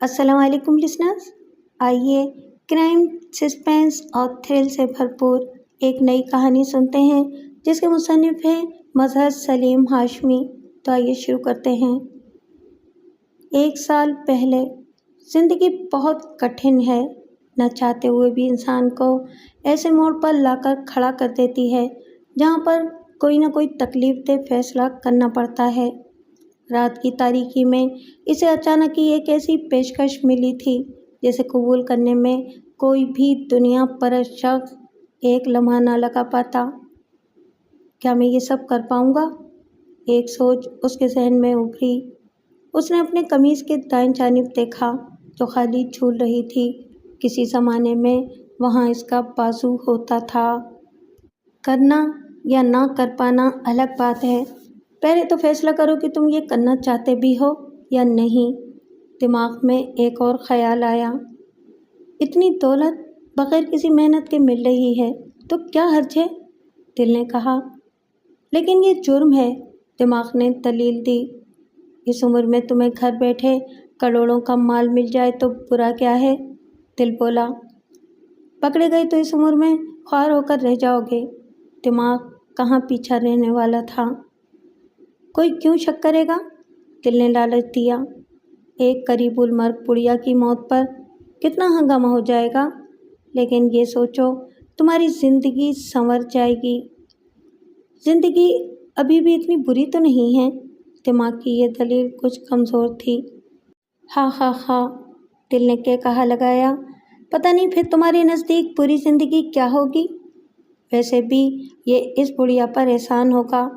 السلام علیکم لسنرز، آئیے کرائم، سسپینس اور تھرل سے بھرپور ایک نئی کہانی سنتے ہیں جس کے مصنف ہیں مظہر سلیم ہاشمی۔ تو آئیے شروع کرتے ہیں۔ 1 سال پہلے۔ زندگی بہت کٹھن ہے، نہ چاہتے ہوئے بھی انسان کو ایسے موڑ پر لا کر کھڑا کر دیتی ہے جہاں پر کوئی نہ کوئی تکلیف دہ فیصلہ کرنا پڑتا ہے۔ رات کی تاریکی میں اسے اچانک ہی ایک ایسی پیشکش ملی تھی جسے قبول کرنے میں کوئی بھی دنیا پرست شخص ایک لمحہ نہ لگا پاتا۔ کیا میں یہ سب کر پاؤں گا؟ ایک سوچ اس کے ذہن میں ابھری۔ اس نے اپنے قمیص کے دائیں جانب دیکھا جو خالی جھول رہی تھی۔ کسی زمانے میں وہاں اس کا بازو ہوتا تھا۔ کرنا یا نہ کر پانا الگ بات ہے، پہلے تو فیصلہ کرو کہ تم یہ کرنا چاہتے بھی ہو یا نہیں۔ دماغ میں ایک اور خیال آیا، اتنی دولت بغیر کسی محنت کے مل رہی ہے تو کیا حرج ہے؟ دل نے کہا۔ لیکن یہ جرم ہے، دماغ نے دلیل دی۔ اس عمر میں تمہیں گھر بیٹھے کروڑوں کا مال مل جائے تو برا کیا ہے؟ دل بولا۔ پکڑے گئے تو اس عمر میں خوار ہو کر رہ جاؤ گے۔ دماغ کہاں پیچھا رہنے والا تھا؟ کوئی کیوں شک کرے گا؟ دل نے لالچ دیا۔ ایک قریب المرگ بڑھیا کی موت پر کتنا ہنگامہ ہو جائے گا، لیکن یہ سوچو تمہاری زندگی سنور جائے گی۔ زندگی ابھی بھی اتنی بری تو نہیں ہے؟ دماغ کی یہ دلیل کچھ کمزور تھی۔ ہاں ہاں ہاں، دل نے کہا لگایا، پتہ نہیں پھر تمہارے نزدیک بری زندگی کیا ہوگی؟ ویسے بھی یہ اس بڑھیا پر احسان ہوگا،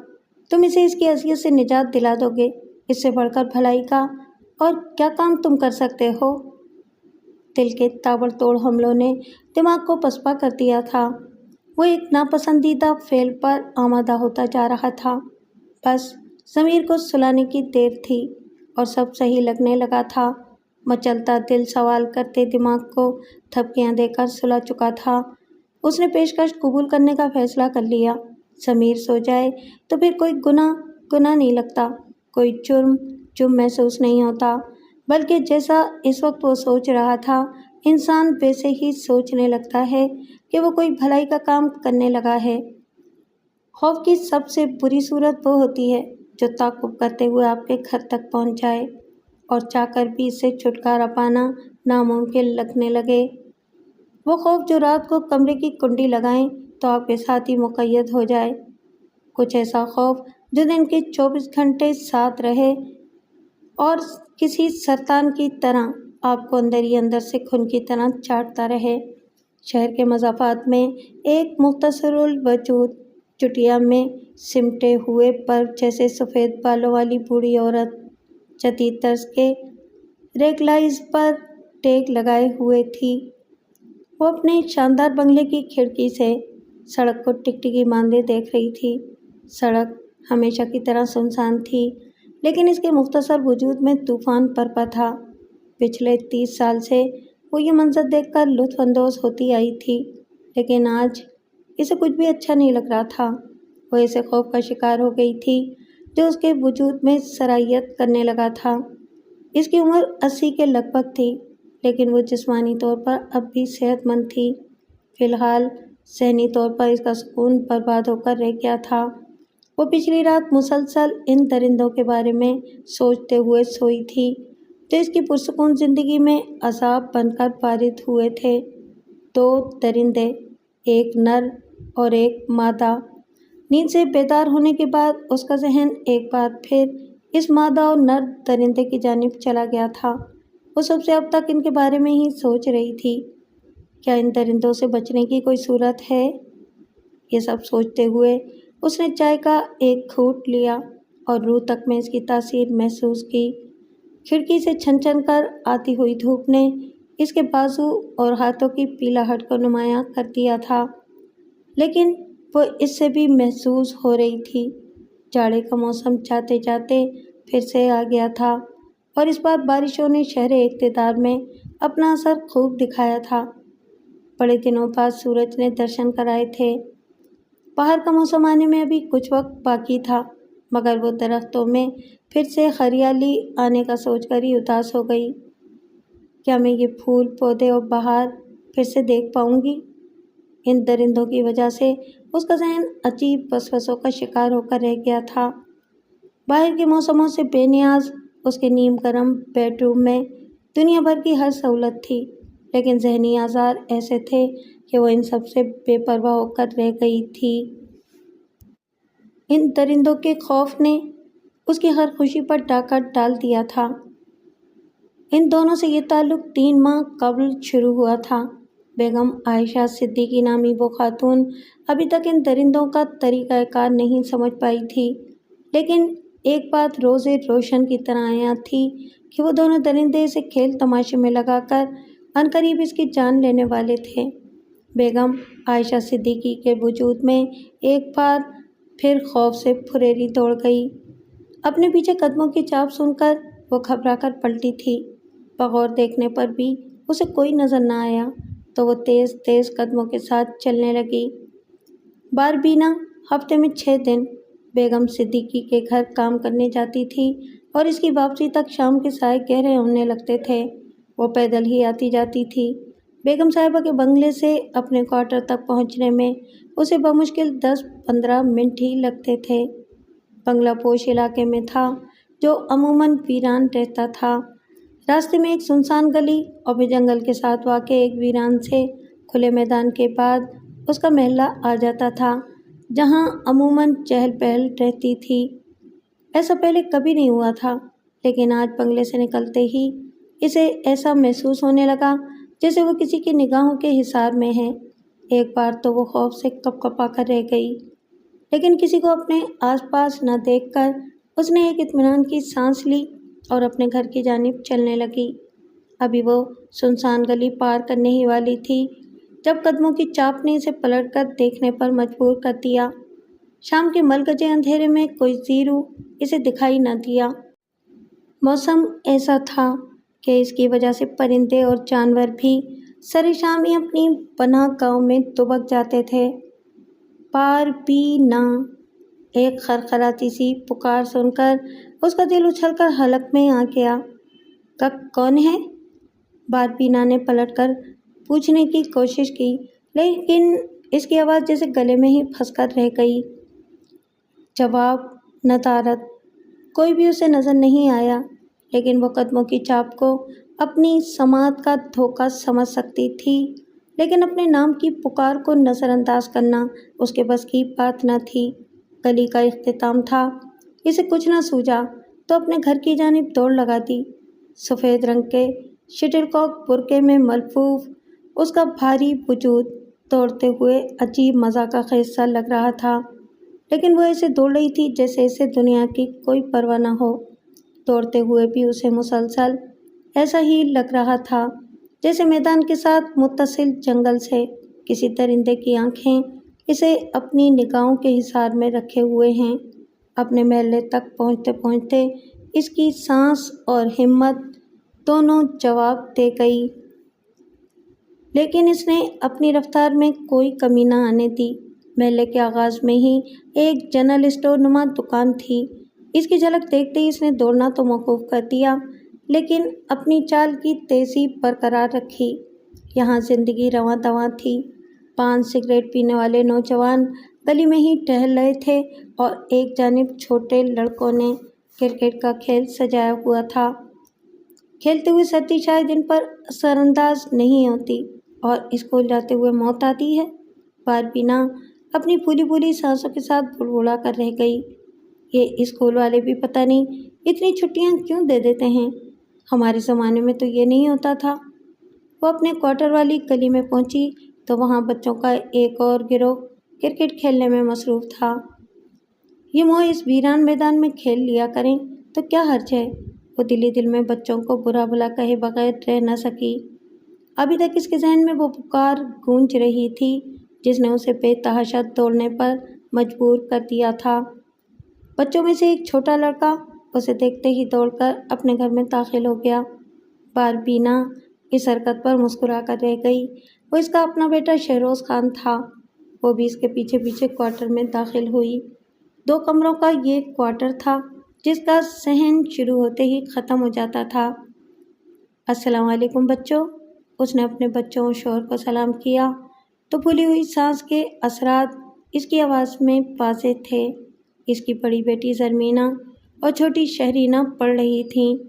تم اسے اس کی اذیت سے نجات دلا دو گے۔ اس سے بڑھ کر بھلائی کا اور کیا کام تم کر سکتے ہو؟ دل کے تابڑ توڑ حملوں نے دماغ کو پسپا کر دیا تھا۔ وہ ایک ناپسندیدہ فعل پر آمادہ ہوتا جا رہا تھا۔ بس ضمیر کو سلانے کی دیر تھی اور سب صحیح لگنے لگا تھا۔ مچلتا دل سوال کرتے دماغ کو تھپکیاں دے کر سلا چکا تھا۔ اس نے پیشکش قبول کرنے کا فیصلہ کر لیا۔ ضمیر سو جائے تو پھر کوئی گناہ نہیں لگتا، کوئی جرم محسوس نہیں ہوتا، بلکہ جیسا اس وقت وہ سوچ رہا تھا انسان ویسے ہی سوچنے لگتا ہے کہ وہ کوئی بھلائی کا کام کرنے لگا ہے۔ خوف کی سب سے بری صورت وہ ہوتی ہے جو تعاقب کرتے ہوئے آپ کے گھر تک پہنچ جائے اور چاہ کر بھی اس سے چھٹکارا پانا ناممکن لگنے لگے۔ وہ خوف جو رات کو کمرے کی کنڈی لگائیں تو آپ کے ساتھ ہی مقید ہو جائے۔ کچھ ایسا خوف جو دن کے 24 گھنٹے ساتھ رہے اور کسی سرطان کی طرح آپ کو اندر ہی اندر سے خون کی طرح چاٹتا رہے۔ شہر کے مضافات میں ایک مختصر الوجود چٹیا میں سمٹے ہوئے پر جیسے سفید بالوں والی بوڑھی عورت جدید طرز کے ریگلائز پر ٹیک لگائے ہوئے تھی۔ وہ اپنے شاندار بنگلے کی کھڑکی سے سڑک کو ٹکٹکی باندھے دیکھ رہی تھی۔ سڑک ہمیشہ کی طرح سنسان تھی، لیکن اس کے مختصر وجود میں طوفان برپا تھا۔ پچھلے 30 سال سے وہ یہ منظر دیکھ کر لطف اندوز ہوتی آئی تھی، لیکن آج اسے کچھ بھی اچھا نہیں لگ رہا تھا۔ وہ ایسے خوف کا شکار ہو گئی تھی جو اس کے وجود میں سرایت کرنے لگا تھا۔ اس کی عمر 80 کے لگ بھگ تھی، لیکن وہ جسمانی طور پر اب بھی صحت مند تھی۔ فی الحال ذہنی طور پر اس کا سکون برباد ہو کر رہ گیا تھا۔ وہ پچھلی رات مسلسل ان درندوں کے بارے میں سوچتے ہوئے سوئی تھی جو اس کی پرسکون زندگی میں عذاب بن کر وارد ہوئے تھے۔ 2 درندے، ایک نر اور ایک مادہ۔ نیند سے بیدار ہونے کے بعد اس کا ذہن ایک بار پھر اس مادہ اور نر درندے کی جانب چلا گیا تھا۔ وہ سب سے اب تک ان کے بارے میں ہی سوچ رہی تھی، کیا ان درندوں سے بچنے کی کوئی صورت ہے؟ یہ سب سوچتے ہوئے اس نے چائے کا ایک گھونٹ لیا اور روح تک میں اس کی تاثیر محسوس کی۔ کھڑکی سے چھن چھن کر آتی ہوئی دھوپ نے اس کے بازو اور ہاتھوں کی پیلاہٹ کو نمایاں کر دیا تھا، لیکن وہ اس سے بھی محسوس ہو رہی تھی۔ جاڑے کا موسم جاتے جاتے پھر سے آ گیا تھا اور اس بار بارشوں نے شہر اقتدار میں اپنا اثر خوب دکھایا تھا۔ بڑے دنوں بعد سورج نے درشن کرائے تھے۔ باہر کا موسم آنے میں ابھی کچھ وقت باقی تھا، مگر وہ درختوں میں پھر سے ہریالی آنے کا سوچ کر ہی اداس ہو گئی۔ کیا میں یہ پھول پودے اور بہار پھر سے دیکھ پاؤں گی؟ ان درندوں کی وجہ سے اس کا ذہن عجیب وسوسوں کا شکار ہو کر رہ گیا تھا۔ باہر کے موسموں سے بے نیاز اس کے نیم گرم بیڈ روم میں دنیا بھر کی ہر سہولت تھی، لیکن ذہنی آزار ایسے تھے کہ وہ ان سب سے بے پرواہ ہو کر رہ گئی تھی۔ ان درندوں کے خوف نے اس کی ہر خوشی پر ڈاکہ ڈال دیا تھا۔ ان دونوں سے یہ تعلق 3 ماہ قبل شروع ہوا تھا۔ بیگم عائشہ صدیقی نامی وہ خاتون ابھی تک ان درندوں کا طریقہ کار نہیں سمجھ پائی تھی، لیکن ایک بات روز روشن کی طرح عیاں تھی کہ وہ دونوں درندے اسے کھیل تماشے میں لگا کر عنقریب اس کی جان لینے والے تھے۔ بیگم عائشہ صدیقی کے وجود میں ایک بار پھر خوف سے پھریری دوڑ گئی۔ اپنے پیچھے قدموں کی چاپ سن کر وہ گھبرا کر پلٹی تھی۔ بغور دیکھنے پر بھی اسے کوئی نظر نہ آیا تو وہ تیز تیز قدموں کے ساتھ چلنے لگی۔ باربینا ہفتے میں 6 دن بیگم صدیقی کے گھر کام کرنے جاتی تھی اور اس کی واپسی تک شام کے سائے گہرے ہونے لگتے تھے۔ وہ پیدل ہی آتی جاتی تھی۔ بیگم صاحبہ کے بنگلے سے اپنے کوارٹر تک پہنچنے میں اسے بمشکل 10-15 منٹ ہی لگتے تھے۔ بنگلہ پوش علاقے میں تھا جو عموماً ویران رہتا تھا۔ راستے میں ایک سنسان گلی اور پھر جنگل کے ساتھ واقع ایک ویران سے کھلے میدان کے بعد اس کا محلہ آ جاتا تھا، جہاں عموماً چہل پہل رہتی تھی۔ ایسا پہلے کبھی نہیں ہوا تھا، لیکن آج بنگلے سے نکلتے ہی اسے ایسا محسوس ہونے لگا جیسے وہ کسی کی نگاہوں کے حصار میں ہے۔ ایک بار تو وہ خوف سے کپ کپا کر رہ گئی، لیکن کسی کو اپنے آس پاس نہ دیکھ کر اس نے ایک اطمینان کی سانس لی اور اپنے گھر کی جانب چلنے لگی۔ ابھی وہ سنسان گلی پار کرنے ہی والی تھی جب قدموں کی چاپ نے اسے پلٹ کر دیکھنے پر مجبور کر دیا۔ شام کے ملگجے اندھیرے میں کوئی زیرو اسے دکھائی نہ دیا۔ موسم ایسا تھا کہ اس کی وجہ سے پرندے اور جانور بھی سر شام ہی اپنی پناہ گاہوں میں دبک جاتے تھے۔ باربینا! ایک خرخراتی سی پکار سن کر اس کا دل اچھل کر حلق میں آ گیا۔ کون ہے؟ باربینا نے پلٹ کر پوچھنے کی کوشش کی، لیکن اس کی آواز جیسے گلے میں ہی پھنس کر رہ گئی۔ جواب ندارد۔ کوئی بھی اسے نظر نہیں آیا، لیکن وہ قدموں کی چاپ کو اپنی سماعت کا دھوکہ سمجھ سکتی تھی، لیکن اپنے نام کی پکار کو نظر انداز کرنا اس کے بس کی بات نہ تھی۔ گلی کا اختتام تھا۔ اسے کچھ نہ سوجا تو اپنے گھر کی جانب دوڑ لگا دی۔ سفید رنگ کے شٹل کاک برقعے میں ملفوف اس کا بھاری وجود دوڑتے ہوئے عجیب مذاق خیز سا لگ رہا تھا، لیکن وہ ایسے دوڑ رہی تھی جیسے اسے دنیا کی کوئی پرواہ نہ ہو۔ دوڑتے ہوئے بھی اسے مسلسل ایسا ہی لگ رہا تھا جیسے میدان کے ساتھ متصل جنگل سے کسی درندے کی آنکھیں اسے اپنی نگاہوں کے حصار میں رکھے ہوئے ہیں۔ اپنے محلے تک پہنچتے پہنچتے اس کی سانس اور ہمت دونوں جواب دے گئی، لیکن اس نے اپنی رفتار میں کوئی کمی نہ آنے دی۔ محلے کے آغاز میں ہی ایک جنرل اسٹور نما دکان تھی۔ اس کی جھلک دیکھتے ہی اس نے دوڑنا تو موقوف کر دیا، لیکن اپنی چال کی تیزی برقرار رکھی۔ یہاں زندگی رواں دواں تھی۔ 5 سگریٹ پینے والے نوجوان گلی میں ہی ٹہل رہے تھے اور ایک جانب چھوٹے لڑکوں نے کرکٹ کا کھیل سجایا ہوا تھا۔ کھیلتے ہوئے سردی شاید ان پر اثر انداز نہیں ہوتی اور اسکول جاتے ہوئے موت آتی ہے۔ باربینا اپنی پھولی پھولی سانسوں کے ساتھ بڑبڑا کر رہ گئی۔ یہ اسکول والے بھی پتہ نہیں اتنی چھٹیاں کیوں دے دیتے ہیں، ہمارے زمانے میں تو یہ نہیں ہوتا تھا۔ وہ اپنے کوارٹر والی گلی میں پہنچی تو وہاں بچوں کا ایک اور گروہ کرکٹ کھیلنے میں مصروف تھا۔ یہ موہ اس ویران میدان میں کھیل لیا کریں تو کیا حرج ہے؟ وہ دل دل میں بچوں کو برا بھلا کہے بغیر رہ نہ سکی۔ ابھی تک اس کے ذہن میں وہ پکار گونج رہی تھی جس نے اسے بے تحاشا دوڑنے پر مجبور کر دیا تھا۔ بچوں میں سے ایک چھوٹا لڑکا اسے دیکھتے ہی دوڑ کر اپنے گھر میں داخل ہو گیا۔ باربینا اس حرکت پر مسکرا کر رہ گئی۔ وہ اس کا اپنا بیٹا شہروز خان تھا۔ وہ بھی اس کے پیچھے پیچھے کوارٹر میں داخل ہوئی۔ 2 کمروں کا یہ کوارٹر تھا جس کا صحن شروع ہوتے ہی ختم ہو جاتا تھا۔ السلام علیکم بچوں۔ اس نے اپنے بچوں اور شوہر کو سلام کیا تو پھولی ہوئی سانس کے اثرات اس کی آواز میں واضح تھے۔ اس کی بڑی بیٹی زرمینہ اور چھوٹی شہرینہ پڑھ رہی تھیں،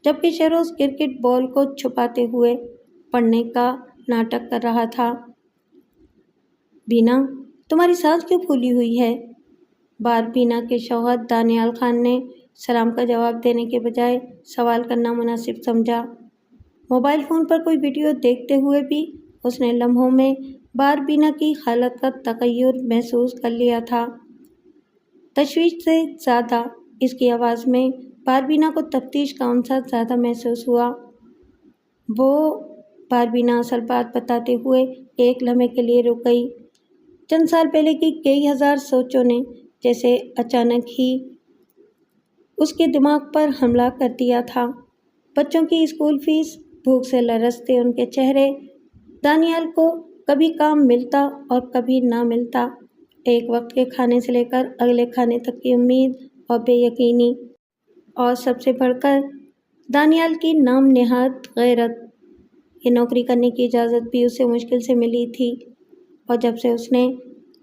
جبکہ شہروز کرکٹ بال کو چھپاتے ہوئے پڑھنے کا ناٹک کر رہا تھا۔ بینا، تمہاری سانس کیوں پھولی ہوئی ہے؟ بار بینا کے شوہر دانیال خان نے سلام کا جواب دینے کے بجائے سوال کرنا مناسب سمجھا۔ موبائل فون پر کوئی ویڈیو دیکھتے ہوئے بھی اس نے لمحوں میں بار بینا کی حالت کا تغیر محسوس کر لیا تھا۔ تشویش سے زیادہ اس کی آواز میں بار بینا کو تفتیش کا عنصر زیادہ محسوس ہوا۔ وہ بار بینا اصل بات بتاتے ہوئے ایک لمحے کے لیے رک گئی۔ چند سال پہلے کی کئی ہزار سوچوں نے جیسے اچانک ہی اس کے دماغ پر حملہ کر دیا تھا۔ بچوں کی اسکول فیس، بھوک سے لرزتے ان کے چہرے، دانیال کو کبھی کام ملتا اور کبھی نہ ملتا، ایک وقت کے کھانے سے لے کر اگلے کھانے تک کی امید اور بے یقینی، اور سب سے بڑھ کر دانیال کی نام نہاد غیرت۔ یہ نوکری کرنے کی اجازت بھی اسے مشکل سے ملی تھی، اور جب سے اس نے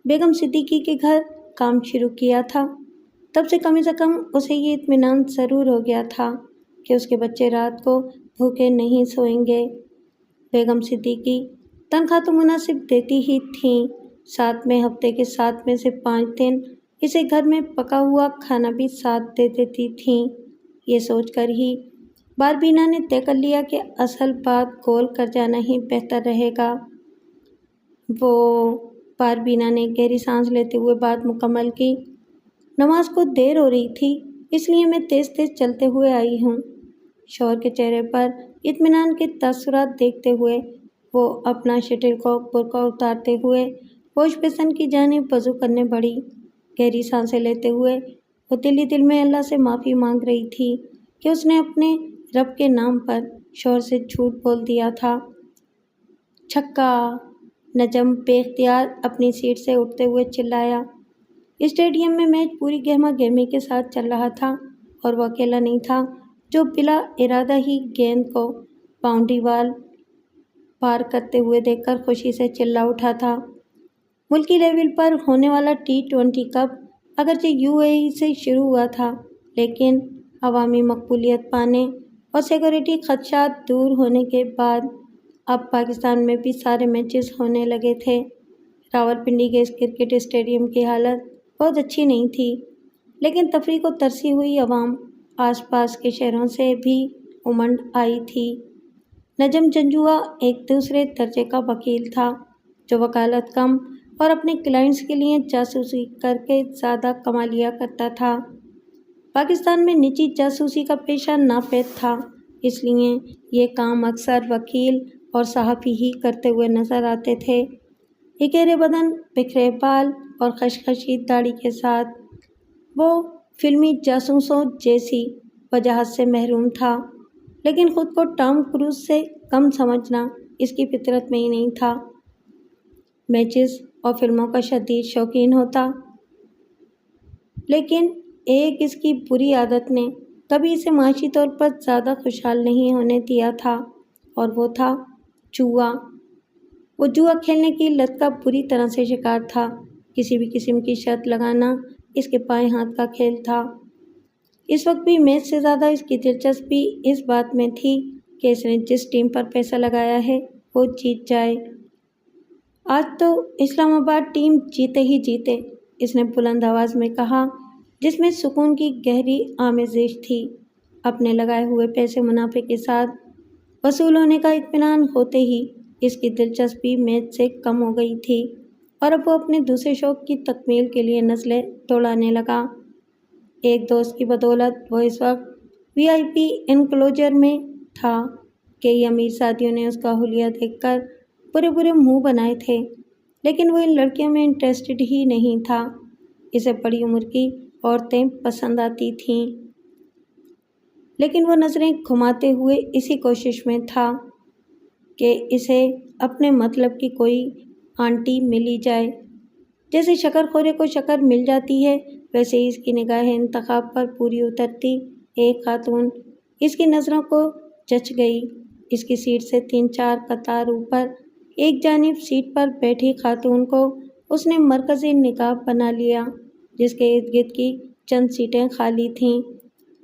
بیگم صدیقی کے گھر کام شروع کیا تھا تب سے کم اسے یہ اطمینان ضرور ہو گیا تھا کہ اس کے بچے رات کو بھوکے نہیں سوئیں گے۔ بیگم صدیقی تنخواہ تو مناسب دیتی ہی تھیں، ساتھ میں ہفتے کے 7 میں سے 5 دن اسے گھر میں پکا ہوا کھانا بھی ساتھ دے دیتی تھیں۔ یہ سوچ کر ہی بار بینا نے طے کر لیا کہ اصل بات گول کر جانا ہی بہتر رہے گا۔ بار بینا نے گہری سانس لیتے ہوئے بات مکمل کی۔ نماز کو دیر ہو رہی تھی، اس لیے میں تیز تیز چلتے ہوئے آئی ہوں۔ شوہر کے چہرے پر اطمینان کے تاثرات دیکھتے ہوئے وہ اپنا شٹل کاک برقع اتارتے ہوئے واش بیسن کی جانب وضو کرنے بڑھی۔ گہری سانسیں لیتے ہوئے وہ دل میں اللہ سے معافی مانگ رہی تھی کہ اس نے اپنے رب کے نام پر شوہر سے جھوٹ بول دیا تھا۔ چھکا! نجم بے اختیار اپنی سیٹ سے اٹھتے ہوئے چلایا۔ اسٹیڈیم میں میچ پوری گہما گہمی کے ساتھ چل رہا تھا اور وہ اکیلا نہیں تھا جو بلا ارادہ ہی گیند کو باؤنڈری وال پار کرتے ہوئے دیکھ کر خوشی سے چلا اٹھا تھا۔ ملکی لیول پر ہونے والا T20 کپ اگرچہ UAE سے شروع ہوا تھا، لیکن عوامی مقبولیت پانے اور سیکورٹی خدشات دور ہونے کے بعد اب پاکستان میں بھی سارے میچز ہونے لگے تھے۔ راولپنڈی کے اس کرکٹ اسٹیڈیم کی حالت بہت اچھی نہیں تھی، لیکن تفریح کو ترسی ہوئی عوام آس پاس کے شہروں سے بھی امنڈ آئی تھی۔ نجم جنجوعہ ایک دوسرے درجے کا وکیل تھا جو وکالت کم اور اپنے کلائنٹس کے لیے جاسوسی کر کے زیادہ کما لیا کرتا تھا۔ پاکستان میں نجی جاسوسی کا پیشہ ناپید تھا، اس لیے یہ کام اکثر وکیل اور صحافی ہی کرتے ہوئے نظر آتے تھے۔ اکیرے بدن، بکھرے بال اور خشخشی داڑھی کے ساتھ وہ فلمی جاسوسوں جیسی وجاہت سے محروم تھا، لیکن خود کو ٹام کروز سے کم سمجھنا اس کی فطرت میں ہی نہیں تھا۔ میچز اور فلموں کا شدید شوقین ہوتا، لیکن ایک اس کی بری عادت نے کبھی اسے معاشی طور پر زیادہ خوشحال نہیں ہونے دیا تھا، اور وہ تھا جوا۔ وہ جوا کھیلنے کی لت کا بری طرح سے شکار تھا۔ کسی بھی قسم کی شرط لگانا اس کے بائیں ہاتھ کا کھیل تھا۔ اس وقت بھی میچ سے زیادہ اس کی دلچسپی اس بات میں تھی کہ اس نے جس ٹیم پر پیسہ لگایا ہے وہ جیت جائے۔ آج تو اسلام آباد ٹیم جیتے ہی جیتے، اس نے بلند آواز میں کہا، جس میں سکون کی گہری آمیزش تھی۔ اپنے لگائے ہوئے پیسے منافع کے ساتھ وصول ہونے کا اطمینان ہوتے ہی اس کی دلچسپی میچ سے کم ہو گئی تھی، اور اب وہ اپنے دوسرے شوق کی تکمیل کے لیے نزلیں دوڑانے لگا۔ ایک دوست کی بدولت وہ اس وقت VIP انکلوجر میں تھا۔ کئی امیر شادیوں نے اس کا حلیہ دیکھ کر برے برے منہ بنائے تھے، لیکن وہ ان لڑکیوں میں انٹرسٹڈ ہی نہیں تھا۔ اسے بڑی عمر کی عورتیں پسند آتی تھیں، لیکن وہ نظریں گھماتے ہوئے اسی کوشش میں تھا کہ اسے اپنے مطلب کی کوئی آنٹی ملی جائے۔ جیسے شکر خورے کو شکر مل جاتی ہے، ویسے ہی اس کی نگاہ انتخاب پر پوری اترتی ایک خاتون اس کی نظروں کو جچ گئی۔ اس کی سیٹ سے 3-4 قطار اوپر ایک جانب سیٹ پر بیٹھی خاتون کو اس نے مرکزی نگاہ بنا لیا، جس کے ارد گرد کی چند سیٹیں خالی تھیں۔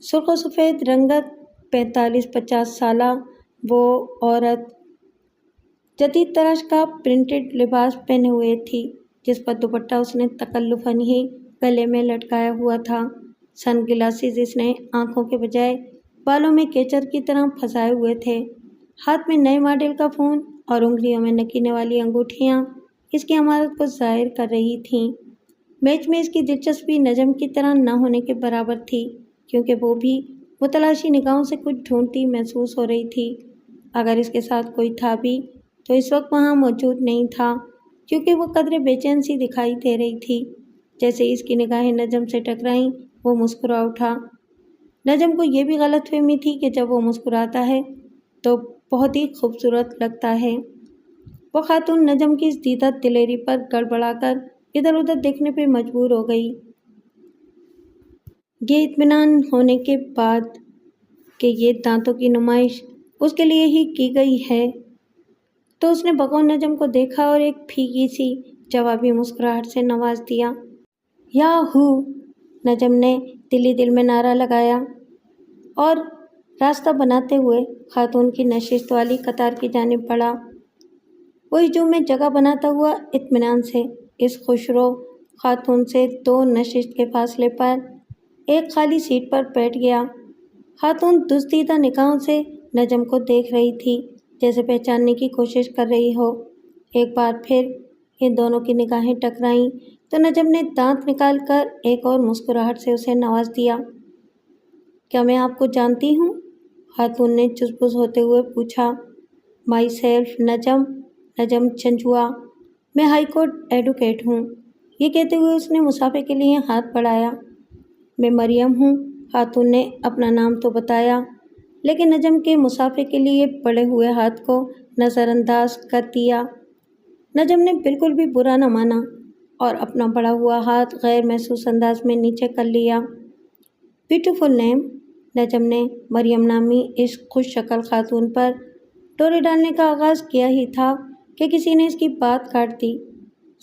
سرخ و سفید رنگت 45-50 سالہ وہ عورت جدید طرز کا پرنٹڈ لباس پہنے ہوئے تھی، جس پر دوپٹہ اس نے تکلفاً ہی گلے میں لٹکایا ہوا تھا۔ سن گلاسز اس نے آنکھوں کے بجائے بالوں میں کیچر کی طرح پھنسائے ہوئے تھے۔ ہاتھ میں نئے ماڈل کا فون اور انگلیوں میں نکینے والی انگوٹھیاں اس کی عمارت کو ظاہر کر رہی تھیں۔ میچ میں اس کی دلچسپی نجم کی طرح نہ ہونے کے برابر تھی، کیونکہ وہ بھی متلاشی نگاہوں سے کچھ ڈھونڈتی محسوس ہو رہی تھی۔ اگر اس کے ساتھ کوئی تھا بھی تو اس وقت وہاں موجود نہیں تھا، کیونکہ وہ قدرے بے چین سی دکھائی دے رہی تھی۔ جیسے اس کی نگاہیں نجم سے ٹکرائیں وہ مسکرا اٹھا۔ نجم کو یہ بھی غلط فہمی تھی کہ جب وہ مسکراتا ہے تو بہت ہی خوبصورت لگتا ہے۔ وہ خاتون نجم کی اس دیدہ دلیری پر گڑبڑا کر ادھر ادھر دیکھنے پہ مجبور ہو گئی۔ یہ اطمینان ہونے کے بعد کہ یہ دانتوں کی نمائش اس کے لیے ہی کی گئی ہے، تو اس نے بغور نجم کو دیکھا اور ایک پھیکی سی جوابی مسکراہٹ سے نواز دیا۔ یاہو! نجم نے دلی دل میں نعرہ لگایا اور راستہ بناتے ہوئے خاتون کی نشست والی قطار کی جانب بڑھا۔ وہ ہجوم میں جگہ بناتا ہوا اطمینان سے اس خوشرو خاتون سے 2 نشست کے فاصلے پر ایک خالی سیٹ پر بیٹھ گیا۔ خاتون دزدیدہ نگاہوں سے نجم کو دیکھ رہی تھی، جیسے پہچاننے کی کوشش کر رہی ہو۔ ایک بار پھر ان دونوں کی نگاہیں ٹکرائیں تو نجم نے دانت نکال کر ایک اور مسکراہٹ سے اسے نواز دیا۔ کیا میں آپ کو جانتی ہوں؟ خاتون نے چس ہوتے ہوئے پوچھا۔ مائی سیلف نجم چنچوا، میں ہائی کورٹ ایڈوکیٹ ہوں۔ یہ کہتے ہوئے اس نے مسافے کے لیے ہاتھ بڑھایا۔ میں مریم ہوں۔ خاتون نے اپنا نام تو بتایا، لیکن نجم کے مسافے کے لیے بڑھے ہوئے ہاتھ کو نظر انداز کر دیا۔ نجم نے بالکل بھی برا نہ مانا اور اپنا بڑھا ہوا ہاتھ غیر محسوس انداز میں نیچے کر لیا۔ بیوٹیفل نیم۔ نجم نے مریم نامی اس خوش شکل خاتون پر ڈورے ڈالنے کا آغاز کیا ہی تھا کہ کسی نے اس کی بات کاٹ دی۔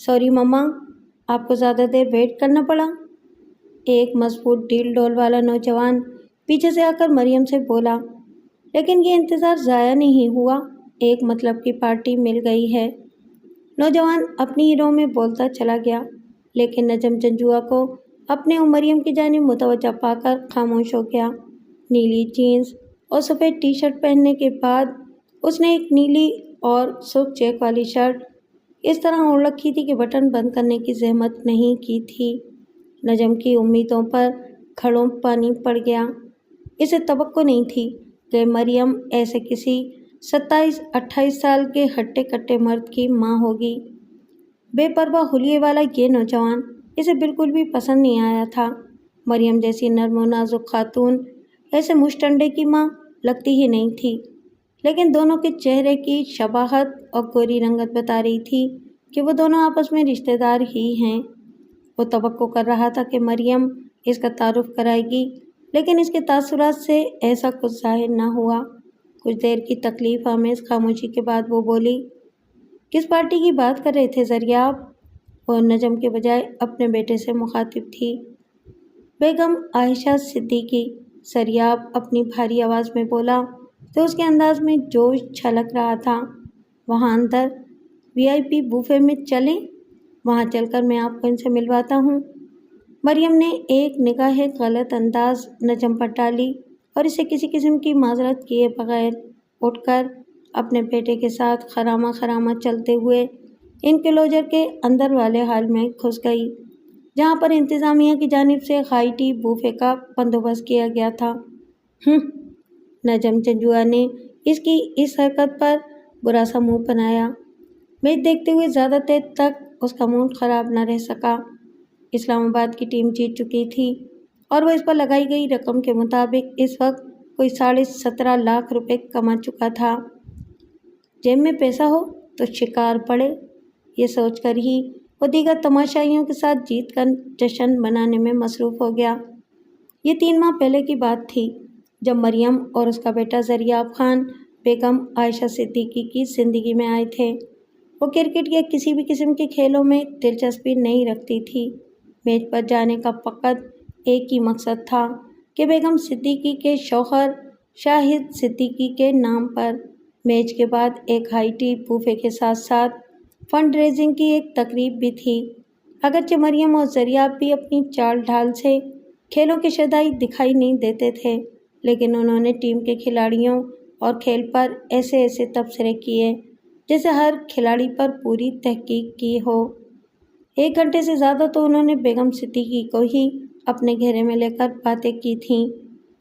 سوری مما، آپ کو زیادہ دیر ویٹ کرنا پڑا۔ ایک مضبوط ڈیل ڈول والا نوجوان پیچھے سے آ کر مریم سے بولا، لیکن یہ انتظار ضائع نہیں ہوا، ایک مطلب کی پارٹی مل گئی ہے۔ نوجوان اپنی ہی رو میں بولتا چلا گیا، لیکن نجم چنچوا کو اپنے اور مریم کی جانب متوجہ پا کر خاموش ہو گیا۔ نیلی جینز اور سفید ٹی شرٹ پہننے کے بعد اس نے ایک نیلی اور سرخ چیک والی شرٹ اس طرح اوڑھ رکھی تھی کہ بٹن بند کرنے کی زحمت نہیں کی تھی۔ نجم کی امیدوں پر کھڑوں پانی پڑ گیا۔ اسے توقع نہیں تھی کہ مریم ایسے کسی 27-28 سال کے ہٹے کٹے مرد کی ماں ہوگی۔ بے پرواہ حلیے والا یہ نوجوان اسے بالکل بھی پسند نہیں آیا تھا۔ مریم جیسی نرم و نازک خاتون ایسے مشٹنڈے کی ماں لگتی ہی نہیں تھی، لیکن دونوں کے چہرے کی شباہت اور گوری رنگت بتا رہی تھی کہ وہ دونوں آپس میں رشتہ دار ہی ہیں۔ وہ توقع کر رہا تھا کہ مریم اس کا تعارف کرائے گی، لیکن اس کے تاثرات سے ایسا کچھ ظاہر نہ ہوا۔ کچھ دیر کی تکلیف آمیز خاموشی کے بعد وہ بولی، کس پارٹی کی بات کر رہے تھے زریاب؟ وہ نجم کے بجائے اپنے بیٹے سے مخاطب تھی۔ بیگم عائشہ صدیقی، زریاب اپنی بھاری آواز میں بولا تو اس کے انداز میں جوش چھلک رہا تھا۔ وہاں اندر VIP بوفے میں چلیں؟ وہاں چل کر میں آپ کو ان سے ملواتا ہوں۔ مریم نے ایک نگاہ غلط انداز نجم پر ڈالی اور اسے کسی قسم کی معذرت کیے بغیر اٹھ کر اپنے بیٹے کے ساتھ خرامہ خرامہ چلتے ہوئے انکلوجر کے اندر والے ہال میں گھس گئی، جہاں پر انتظامیہ کی جانب سے ہائی ٹی بوفے کا بندوبست کیا گیا تھا۔ نجم چنچوا نے اس کی اس حرکت پر برا سا منہ بنایا۔ میچ دیکھتے ہوئے زیادہ دیر تک اس کا موڈ خراب نہ رہ سکا۔ اسلام آباد کی ٹیم جیت چکی تھی اور وہ اس پر لگائی گئی رقم کے مطابق اس وقت کوئی 17.5 لاکھ روپے کما چکا تھا۔ جیب میں پیسہ ہو تو شکار پڑے، یہ سوچ کر ہی وہ دیگر تماشائیوں کے ساتھ جیت کا جشن منانے میں مصروف ہو گیا۔ یہ 3 ماہ پہلے کی بات تھی، جب مریم اور اس کا بیٹا زریاب خان بیگم عائشہ صدیقی کی زندگی میں آئے تھے۔ وہ کرکٹ یا کسی بھی قسم کے کھیلوں میں دلچسپی نہیں رکھتی تھی۔ میچ پر جانے کا فقط ایک ہی مقصد تھا کہ بیگم صدیقی کے شوہر شاہد صدیقی کے نام پر میچ کے بعد ایک ہائی ٹی بوفے کے ساتھ ساتھ فنڈ ریزنگ کی ایک تقریب بھی تھی۔ اگرچہ مریم اور زریاب بھی اپنی چال ڈھال سے کھیلوں کے شیدائی دکھائی نہیں دیتے تھے، لیکن انہوں نے ٹیم کے کھلاڑیوں اور کھیل پر ایسے تبصرے کیے جیسے ہر کھلاڑی پر پوری تحقیق کی ہو۔ 1 گھنٹے سے زیادہ تو انہوں نے بیگم صدیقی کو ہی اپنے گھیرے میں لے کر باتیں کی تھیں۔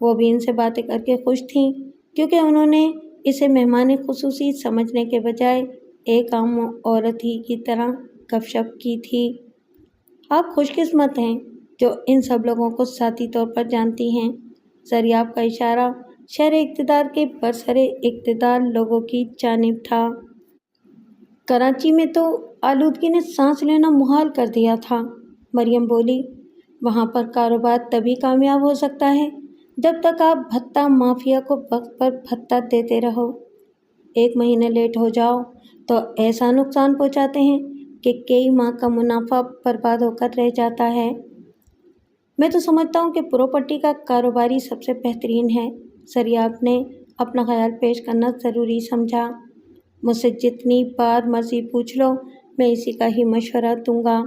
وہ بھی ان سے باتیں کر کے خوش تھیں، کیونکہ انہوں نے اسے مہمان خصوصی سمجھنے کے بجائے ایک عام عورت ہی کی طرح گپ شپ کی تھی۔ آپ خوش قسمت ہیں جو ان سب لوگوں کو ذاتی طور پر جانتی ہیں۔ زریاب کا اشارہ شہر اقتدار کے برسر اقتدار لوگوں کی جانب تھا۔ کراچی میں تو آلودگی نے سانس لینا محال کر دیا تھا، مریم بولی۔ وہاں پر کاروبار تبھی کامیاب ہو سکتا ہے جب تک آپ بھتہ مافیا کو وقت پر بھتہ دیتے رہو۔ 1 مہینہ لیٹ ہو جاؤ تو ایسا نقصان پہنچاتے ہیں کہ کئی ماہ کا منافع برباد ہو کر رہ جاتا ہے۔ میں تو سمجھتا ہوں کہ پراپرٹی کا کاروباری سب سے بہترین ہے، زریاب نے اپنا خیال پیش کرنا ضروری سمجھا۔ مجھ سے جتنی بار مرضی پوچھ لو، میں اسی کا ہی مشورہ دوں گا۔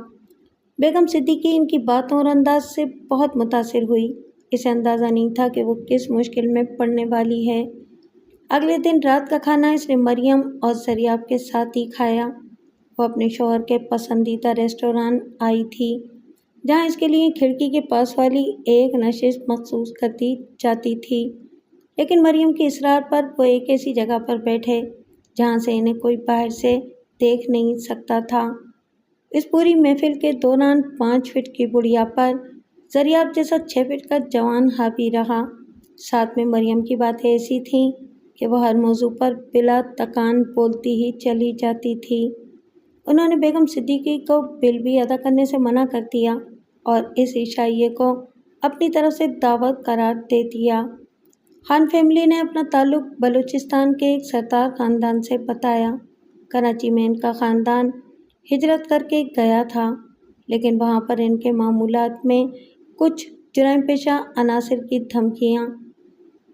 بیگم صدیقی ان کی باتوں اور انداز سے بہت متاثر ہوئی۔ اسے اندازہ نہیں تھا کہ وہ کس مشکل میں پڑنے والی ہے۔ اگلے دن رات کا کھانا اس نے مریم اور زریاب کے ساتھ ہی کھایا۔ وہ اپنے شوہر کے پسندیدہ ریسٹوران آئی تھی، جہاں اس کے لیے کھڑکی کے پاس والی ایک نشست مخصوص کر دی جاتی تھی، لیکن مریم کے اصرار پر وہ ایک ایسی جگہ پر بیٹھے جہاں سے انہیں کوئی باہر سے دیکھ نہیں سکتا تھا۔ اس پوری محفل کے دوران 5 فٹ کی بڑھیا پر زریاب جیسا 6 فٹ کا جوان حاوی رہا۔ ساتھ میں مریم کی باتیں ایسی تھیں کہ وہ ہر موضوع پر بلا تکان بولتی ہی چلی جاتی تھی۔ انہوں نے بیگم صدیقی کو بل بھی ادا کرنے سے منع کر دیا اور اس عشائیے کو اپنی طرف سے دعوت قرار دے دیا۔ خان فیملی نے اپنا تعلق بلوچستان کے ایک سردار خاندان سے بتایا۔ کراچی میں ان کا خاندان ہجرت کر کے گیا تھا، لیکن وہاں پر ان کے معمولات میں کچھ جرائم پیشہ عناصر کی دھمکیاں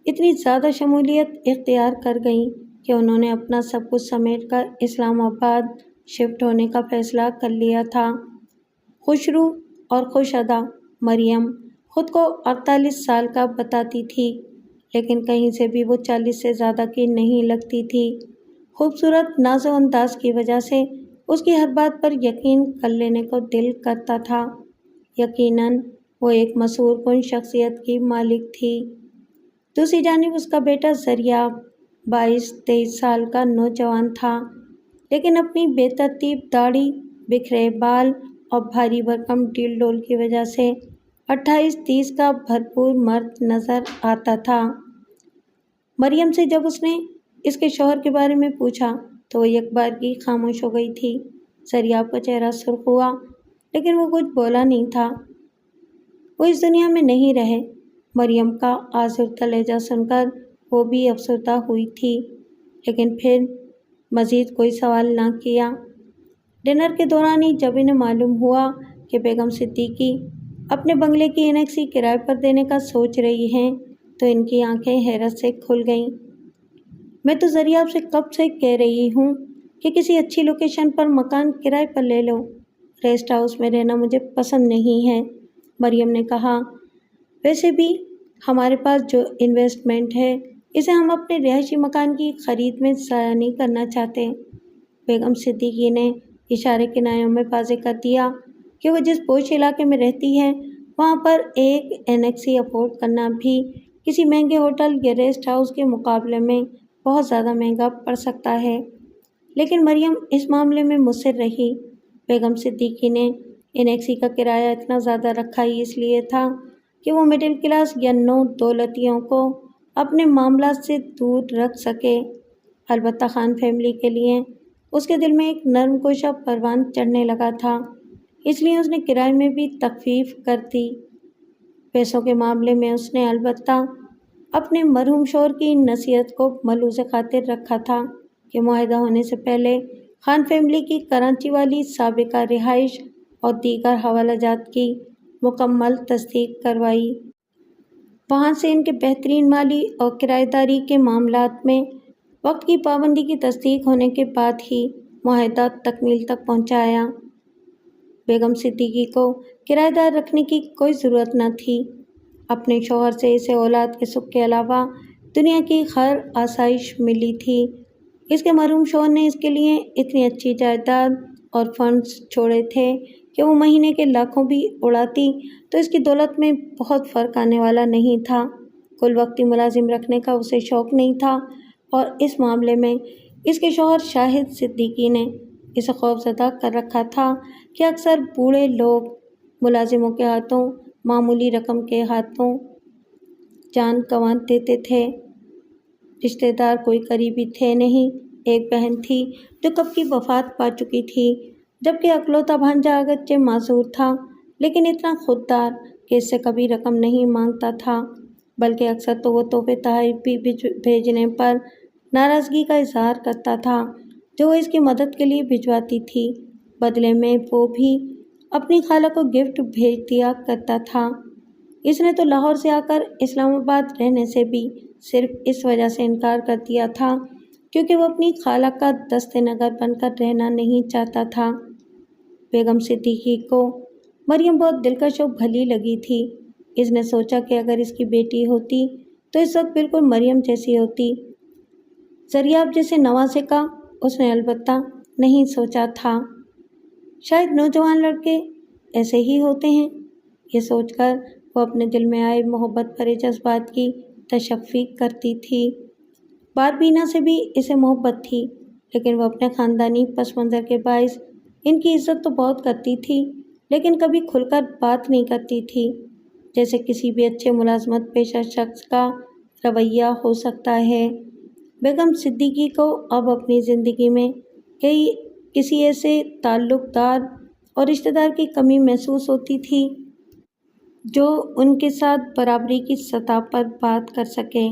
اتنی زیادہ شمولیت اختیار کر گئیں کہ انہوں نے اپنا سب کچھ سمیٹ کر اسلام آباد شفٹ ہونے کا فیصلہ کر لیا تھا۔ خوشرو اور خوش ادا مریم خود کو 48 سال کا بتاتی تھی، لیکن کہیں سے بھی وہ 40 سے زیادہ کی نہیں لگتی تھی۔ خوبصورت ناز و انداز کی وجہ سے اس کی ہر بات پر یقین کر لینے کو دل کرتا تھا۔ یقیناً وہ ایک مسحور کن شخصیت کی مالک تھی۔ دوسری جانب اس کا بیٹا زریاب 22-23 سال کا نوجوان تھا، لیکن اپنی بے ترتیب داڑھی، بکھرے بال اور بھاری بھرکم ڈیل ڈول کی وجہ سے 28-30 کا بھرپور مرد نظر آتا تھا۔ مریم سے جب اس نے اس کے شوہر کے بارے میں پوچھا تو وہ یک بارگی خاموش ہو گئی تھی۔ زریاب کا چہرہ سرخ ہوا، لیکن وہ کچھ بولا نہیں تھا۔ وہ اس دنیا میں نہیں رہے۔ مریم کا آزردہ لہجہ سن کر وہ بھی افسردہ ہوئی تھی، لیکن پھر مزید کوئی سوال نہ کیا۔ ڈنر کے دوران ہی جب انہیں معلوم ہوا کہ بیگم صدیقی اپنے بنگلے کی انیکسی کرائے پر دینے کا سوچ رہی ہیں تو ان کی آنکھیں حیرت سے کھل گئیں۔ میں تو زریاب سے کب سے کہہ رہی ہوں کہ کسی اچھی لوکیشن پر مکان کرائے پر لے لو، ریسٹ ہاؤس میں رہنا مجھے پسند نہیں ہے، مریم نے کہا۔ ویسے بھی ہمارے پاس جو انویسٹمنٹ ہے اسے ہم اپنے رہائشی مکان کی خرید میں ضائع نہیں کرنا چاہتے۔ بیگم صدیقی نے اشارے کنایوں میں واضح کر دیا کہ وہ جس پوش علاقے میں رہتی ہے وہاں پر ایک انیکسی افورڈ کرنا بھی کسی مہنگے ہوٹل یا ریسٹ ہاؤس کے مقابلے میں بہت زیادہ مہنگا پڑ سکتا ہے، لیکن مریم اس معاملے میں مصر رہی۔ بیگم صدیقی نے انیکسی کا کرایہ اتنا زیادہ رکھا ہی اس لیے تھا کہ وہ مڈل کلاس یا نو دولتیوں کو اپنے معاملات سے دور رکھ سکے۔ البتہ خان فیملی کے لیے اس کے دل میں ایک نرم گوشہ پروان چڑھنے لگا تھا، اس لیے اس نے کرائے میں بھی تخفیف کر دی۔ پیسوں کے معاملے میں اس نے البتہ اپنے مرحوم شوہر کی نصیحت کو ملحوظ خاطر رکھا تھا کہ معاہدہ ہونے سے پہلے خان فیملی کی کراچی والی سابقہ رہائش اور دیگر حوالہ جات کی مکمل تصدیق کروائی۔ وہاں سے ان کے بہترین مالی اور کرایہ داری کے معاملات میں وقت کی پابندی کی تصدیق ہونے کے بعد ہی معاہدہ تکمیل تک پہنچایا۔ بیگم صدیقی کو کرایہ دار رکھنے کی کوئی ضرورت نہ تھی۔ اپنے شوہر سے اسے اولاد کے سکھ کے علاوہ دنیا کی ہر آسائش ملی تھی۔ اس کے مرحوم شوہر نے اس کے لیے اتنی اچھی جائیداد اور فنڈز چھوڑے تھے کہ وہ مہینے کے لاکھوں بھی اڑاتی تو اس کی دولت میں بہت فرق آنے والا نہیں تھا۔ کل وقتی ملازم رکھنے کا اسے شوق نہیں تھا اور اس معاملے میں اس کے شوہر شاہد صدیقی نے اسے خوفزدہ کر رکھا تھا کہ اکثر بوڑھے لوگ ملازموں کے ہاتھوں معمولی رقم کے ہاتھوں جان گنوا دیتے تھے۔ رشتہ دار کوئی قریبی تھے نہیں۔ ایک بہن تھی جو کب کی وفات پا چکی تھی، جبکہ اکلوتا بھانجا اگرچہ معذور تھا لیکن اتنا خوددار کہ اس سے کبھی رقم نہیں مانگتا تھا، بلکہ اکثر تو وہ تحفے تحائف بھی بھیجنے پر ناراضگی کا اظہار کرتا تھا جو وہ اس کی مدد کے لیے بھجواتی تھی۔ بدلے میں وہ بھی اپنی خالہ کو گفٹ بھیج دیا کرتا تھا۔ اس نے تو لاہور سے آ کر اسلام آباد رہنے سے بھی صرف اس وجہ سے انکار کر دیا تھا کیونکہ وہ اپنی خالہ کا دست نگر بن کر رہنا نہیں چاہتا تھا۔ بیگم صدیقی کو مریم بہت دلکش و بھلی لگی تھی۔ اس نے سوچا کہ اگر اس کی بیٹی ہوتی تو اس وقت بالکل مریم جیسی ہوتی۔ زریاب جیسے نواسے کا اس نے البتہ نہیں سوچا تھا۔ شاید نوجوان لڑکے ایسے ہی ہوتے ہیں۔ یہ سوچ کر وہ اپنے دل میں آئے محبت بھرے جذبات کی تشفی کرتی تھی۔ باربینا سے بھی اسے محبت تھی لیکن وہ اپنے خاندانی پس منظر کے باعث ان کی عزت تو بہت کرتی تھی لیکن کبھی کھل کر بات نہیں کرتی تھی، جیسے کسی بھی اچھے ملازمت پیشہ شخص کا رویہ ہو سکتا ہے۔ بیگم صدیقی کو اب اپنی زندگی میں کسی ایسے تعلق دار اور رشتہ دار کی کمی محسوس ہوتی تھی جو ان کے ساتھ برابری کی سطح پر بات کر سکے۔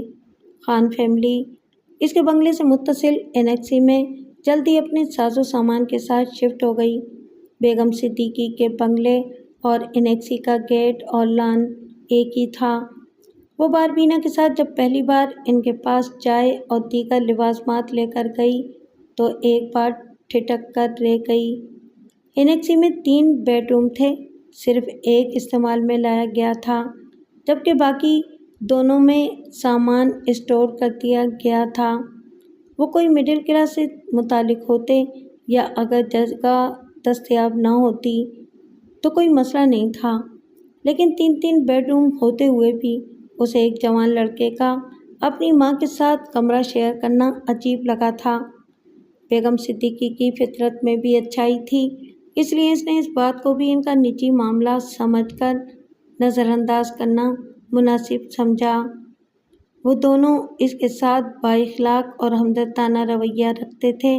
خان فیملی اس کے بنگلے سے متصل انیکسی میں جلدی اپنے ساز و سامان کے ساتھ شفٹ ہو گئی۔ بیگم صدیقی کے بنگلے اور انیکسی کا گیٹ اور لان ایک ہی تھا۔ وہ باربینا کے ساتھ جب پہلی بار ان کے پاس چائے اور دیگر لوازمات لے کر گئی تو ایک بار ٹھٹک کر رہ گئی۔ انیکسی میں 3 بیڈ روم تھے، صرف ایک استعمال میں لایا گیا تھا جبکہ باقی دونوں میں سامان اسٹور کر دیا گیا تھا۔ وہ کوئی مڈل کلاس سے متعلق ہوتے یا اگر جگہ دستیاب نہ ہوتی تو کوئی مسئلہ نہیں تھا، لیکن 3 بیڈ روم ہوتے ہوئے بھی اسے ایک جوان لڑکے کا اپنی ماں کے ساتھ کمرہ شیئر کرنا عجیب لگا تھا۔ بیگم صدیقی کی فطرت میں بھی اچھائی تھی، اس لیے اس نے اس بات کو بھی ان کا نجی معاملہ سمجھ کر نظر انداز کرنا مناسب سمجھا۔ وہ دونوں اس کے ساتھ بااخلاق اور ہمدردانہ رویہ رکھتے تھے۔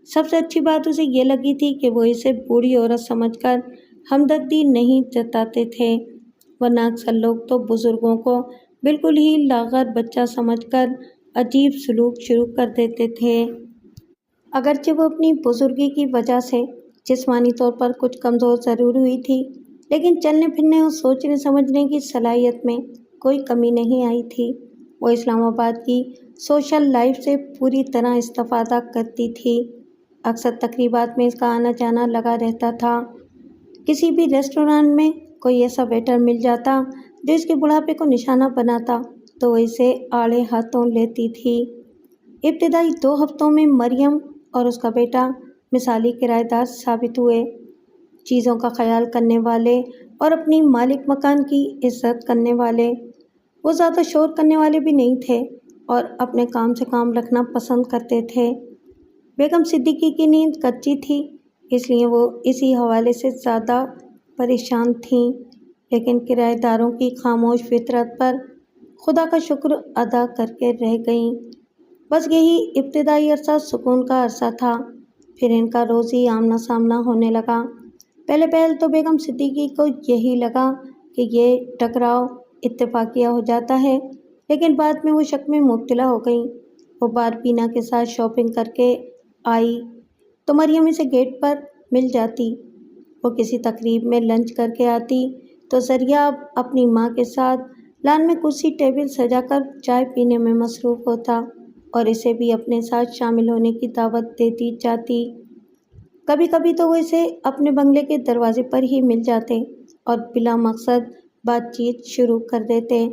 سب سے اچھی بات اسے یہ لگی تھی کہ وہ اسے بوڑھی عورت سمجھ کر ہمدردی نہیں جتاتے تھے، ورنہ اکثر لوگ تو بزرگوں کو بالکل ہی لاغر بچہ سمجھ کر عجیب سلوک شروع کر دیتے تھے۔ اگرچہ وہ اپنی بزرگی کی وجہ سے جسمانی طور پر کچھ کمزور ضرور ہوئی تھی لیکن چلنے پھرنے اور سوچنے سمجھنے کی صلاحیت میں کوئی کمی نہیں آئی تھی۔ وہ اسلام آباد کی سوشل لائف سے پوری طرح استفادہ کرتی تھی۔ اکثر تقریبات میں اس کا آنا جانا لگا رہتا تھا۔ کسی بھی ریسٹورانٹ میں کوئی ایسا ویٹر مل جاتا جو اس کے بڑھاپے کو نشانہ بناتا تو وہ اسے آڑے ہاتھوں لیتی تھی۔ ابتدائی 2 ہفتوں میں مریم اور اس کا بیٹا مثالی کرایہ دار ثابت ہوئے، چیزوں کا خیال کرنے والے اور اپنی مالک مکان کی عزت کرنے والے۔ وہ زیادہ شور کرنے والے بھی نہیں تھے اور اپنے کام سے کام رکھنا پسند کرتے تھے۔ بیگم صدیقی کی نیند کچی تھی اس لیے وہ اسی حوالے سے زیادہ پریشان تھیں، لیکن کرایہ داروں کی خاموش فطرت پر خدا کا شکر ادا کر کے رہ گئیں۔ بس یہی ابتدائی عرصہ سکون کا عرصہ تھا، پھر ان کا روز ہی آمنا سامنا ہونے لگا۔ پہلے تو بیگم صدیقی کو یہی لگا کہ یہ ٹکراؤ اتفاقیہ ہو جاتا ہے لیکن بعد میں وہ شک میں مبتلا ہو گئیں۔ وہ باربینا کے ساتھ شاپنگ کر کے آئی تو مریم اسے گیٹ پر مل جاتی۔ وہ کسی تقریب میں لنچ کر کے آتی تو زریاب اپنی ماں کے ساتھ لان میں کرسی ٹیبل سجا کر چائے پینے میں مصروف ہوتا اور اسے بھی اپنے ساتھ شامل ہونے کی دعوت دیتی جاتی۔ کبھی کبھی تو وہ اسے اپنے بنگلے کے دروازے پر ہی مل جاتے اور بلا مقصد بات چیت شروع کر دیتے۔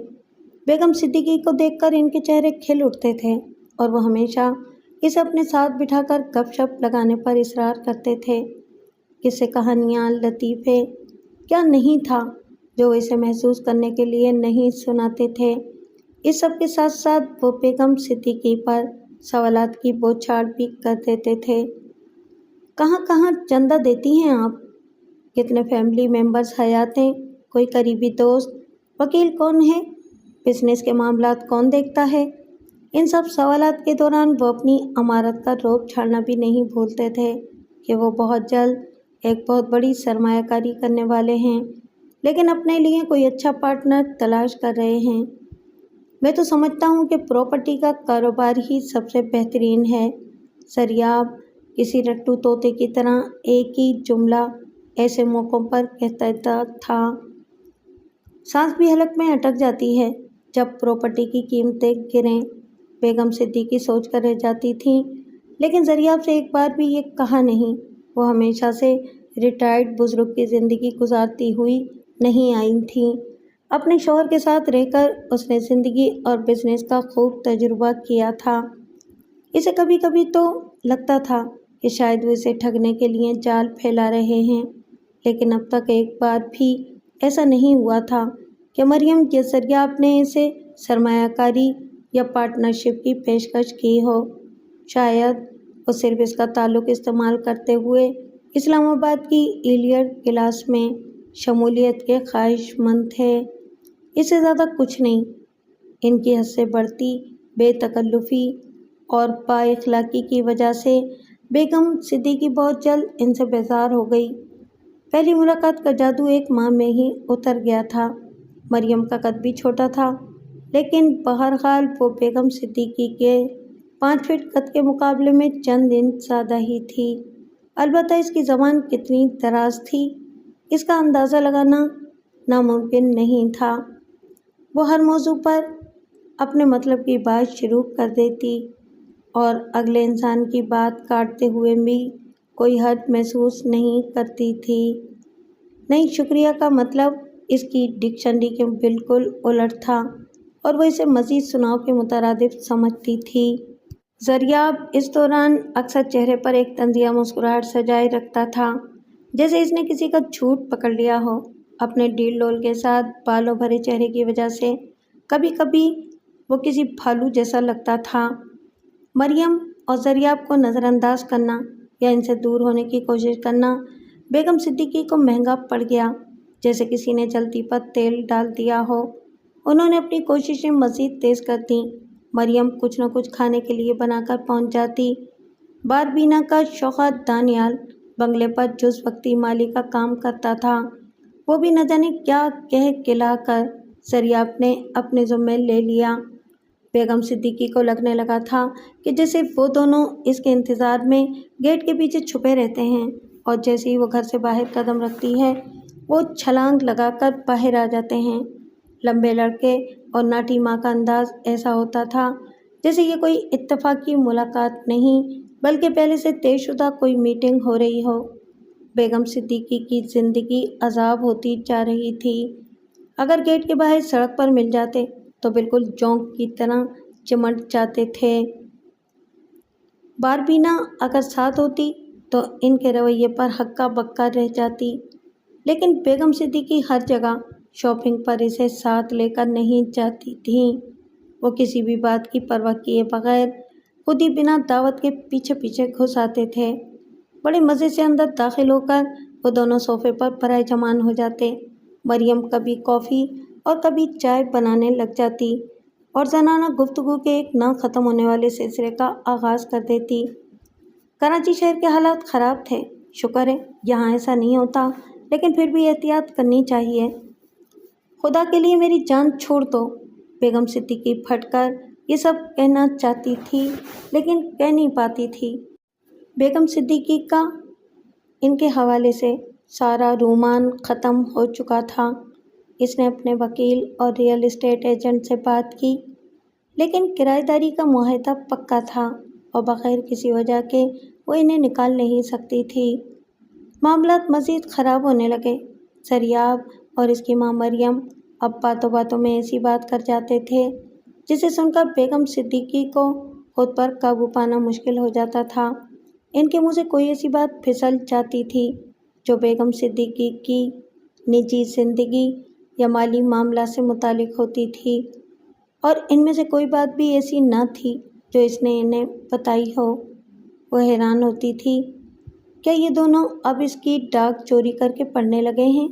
بیگم صدیقی کو دیکھ کر ان کے چہرے کھل اٹھتے تھے اور وہ ہمیشہ اسے اپنے ساتھ بٹھا کر گپ شپ لگانے پر اصرار کرتے تھے۔ قصے کہانیاں لطیفے کیا نہیں تھا جو وہ اسے محسوس کرنے کے لیے نہیں سناتے تھے۔ اس سب کے ساتھ ساتھ وہ بیگم صدیقی پر سوالات کی بوچھاڑ بھی کر دیتے تھے۔ کہاں کہاں چندہ دیتی ہیں آپ؟ کتنے فیملی ممبرز حیات ہیں؟ کوئی قریبی دوست؟ وکیل کون ہے؟ بزنس کے معاملات کون دیکھتا ہے؟ ان سب سوالات کے دوران وہ اپنی عمارت کا روب جھاڑنا بھی نہیں بھولتے تھے کہ وہ بہت جلد ایک بہت بڑی سرمایہ کاری کرنے والے ہیں، لیکن اپنے لیے کوئی اچھا پارٹنر تلاش کر رہے ہیں۔ میں تو سمجھتا ہوں کہ پراپرٹی کا کاروبار ہی سب سے بہترین ہے۔ زریاب کسی رٹو طوطے کی طرح ایک ہی جملہ ایسے موقعوں پر کہتا تھا۔ سانس بھی حلق میں اٹک جاتی ہے جب پراپرٹی کی قیمتیں گریں۔ بیگم صدیقی سوچ کر رہ جاتی تھیں، لیکن زریاب سے ایک بار بھی یہ کہا نہیں۔ وہ ہمیشہ سے ریٹائرڈ بزرگ کی زندگی گزارتی ہوئی نہیں آئی تھیں۔ اپنے شوہر کے ساتھ رہ کر اس نے زندگی اور بزنس کا خوب تجربہ کیا تھا۔ اسے کبھی کبھی تو لگتا تھا کہ شاید وہ اسے ٹھگنے کے لیے جال پھیلا رہے ہیں، لیکن اب تک ایک بار بھی ایسا نہیں ہوا تھا کہ مریم یا زریاب نے اسے سرمایہ کاری یا پارٹنرشپ کی پیشکش کی ہو۔ شاید وہ صرف اس کا تعلق استعمال کرتے ہوئے اسلام آباد کی ایلیٹ کلاس میں شمولیت کے خواہش مند تھے، اس سے زیادہ کچھ نہیں۔ ان کی حد سے بڑھتی بے تکلفی اور با اخلاقی کی وجہ سے بیگم صدیقی بہت جلد ان سے بیزار ہو گئی۔ پہلی ملاقات کا جادو ایک ماہ میں ہی اتر گیا تھا۔ مریم کا قد بھی چھوٹا تھا، لیکن بہرحال وہ بیگم صدیقی کے 5 فٹ قد کے مقابلے میں چند انچ زیادہ ہی تھی۔ البتہ اس کی زبان کتنی دراز تھی، اس کا اندازہ لگانا ناممکن نہیں تھا۔ وہ ہر موضوع پر اپنے مطلب کی بات شروع کر دیتی اور اگلے انسان کی بات کاٹتے ہوئے بھی کوئی حد محسوس نہیں کرتی تھی۔ نہیں، شکریہ کا مطلب اس کی ڈکشنری کے بالکل الٹ تھا اور وہ اسے مزید سناؤ کے مترادف سمجھتی تھی۔ زریاب اس دوران اکثر چہرے پر ایک طنزیہ مسکراہٹ سجائے رکھتا تھا، جیسے اس نے کسی کا جھوٹ پکڑ لیا ہو۔ اپنے ڈیل ڈول کے ساتھ بالوں بھرے چہرے کی وجہ سے کبھی کبھی وہ کسی بھالو جیسا لگتا تھا۔ مریم اور زریاب کو نظر انداز کرنا یا ان سے دور ہونے کی کوشش کرنا بیگم صدیقی کو مہنگا پڑ گیا، جیسے کسی نے چلتی پر تیل ڈال دیا ہو۔ انہوں نے اپنی کوششیں مزید تیز کر دیں۔ مریم کچھ نہ کچھ کھانے کے لیے بنا کر پہنچ جاتی۔ باربینا کا شوہر دانیال بنگلے پر جز وقتی مالی کا کام کرتا تھا۔ وہ بھی نہ جانے کیا کہہ کہلا کر زریاب نے اپنے ذمے لے لیا۔ بیگم صدیقی کو لگنے لگا تھا کہ جیسے وہ دونوں اس کے انتظار میں گیٹ کے پیچھے چھپے رہتے ہیں، اور جیسے ہی وہ گھر سے باہر قدم رکھتی ہے وہ چھلانگ لگا کر باہر آ جاتے ہیں۔ لمبے لڑکے اور ناٹی ماں کا انداز ایسا ہوتا تھا جیسے یہ کوئی اتفاقی ملاقات نہیں بلکہ پہلے سے طے شدہ کوئی میٹنگ ہو رہی ہو۔ بیگم صدیقی کی زندگی عذاب ہوتی جا رہی تھی۔ اگر گیٹ کے باہر سڑک پر مل جاتے تو بالکل جونک کی طرح چمٹ جاتے تھے۔ باربینا اگر ساتھ ہوتی تو ان کے رویے پر ہکا بکا رہ جاتی، لیکن بیگم صدیقی ہر جگہ شاپنگ پر اسے ساتھ لے کر نہیں جاتی تھیں۔ وہ کسی بھی بات کی پرواہ کیے بغیر خود ہی بنا دعوت کے پیچھے پیچھے گھس آتے تھے۔ بڑے مزے سے اندر داخل ہو کر وہ دونوں صوفے پر پرائے جمان ہو جاتے۔ مریم کبھی کافی اور کبھی چائے بنانے لگ جاتی اور زنانہ گفتگو کے ایک نہ ختم ہونے والے سلسلے کا آغاز کر دیتی۔ کراچی شہر کے حالات خراب تھے، شکر ہے یہاں ایسا نہیں ہوتا، لیکن پھر بھی احتیاط کرنی چاہیے۔ خدا کے لیے میری جان چھوڑ دو، بیگم صدیقی پھٹ کر یہ سب کہنا چاہتی تھی لیکن کہہ نہیں پاتی تھی۔ بیگم صدیقی کا ان کے حوالے سے سارا رومان ختم ہو چکا تھا۔ اس نے اپنے وکیل اور ریئل اسٹیٹ ایجنٹ سے بات کی، لیکن کرایہ داری کا معاہدہ پکا تھا اور بغیر کسی وجہ کے وہ انہیں نکال نہیں سکتی تھی۔ معاملات مزید خراب ہونے لگے۔ زریاب اور اس کی ماں مریم اب باتوں باتوں میں ایسی بات کر جاتے تھے جسے سن کر بیگم صدیقی کو خود پر قابو پانا مشکل ہو جاتا تھا۔ ان کے منہ سے کوئی ایسی بات پھسل جاتی تھی جو بیگم صدیقی کی نجی زندگی یا مالی معاملات سے متعلق ہوتی تھی، اور ان میں سے کوئی بات بھی ایسی نہ تھی جو اس نے انہیں بتائی ہو۔ وہ حیران ہوتی تھی، کیا یہ دونوں اب اس کی ڈاک چوری کر کے پڑھنے لگے ہیں؟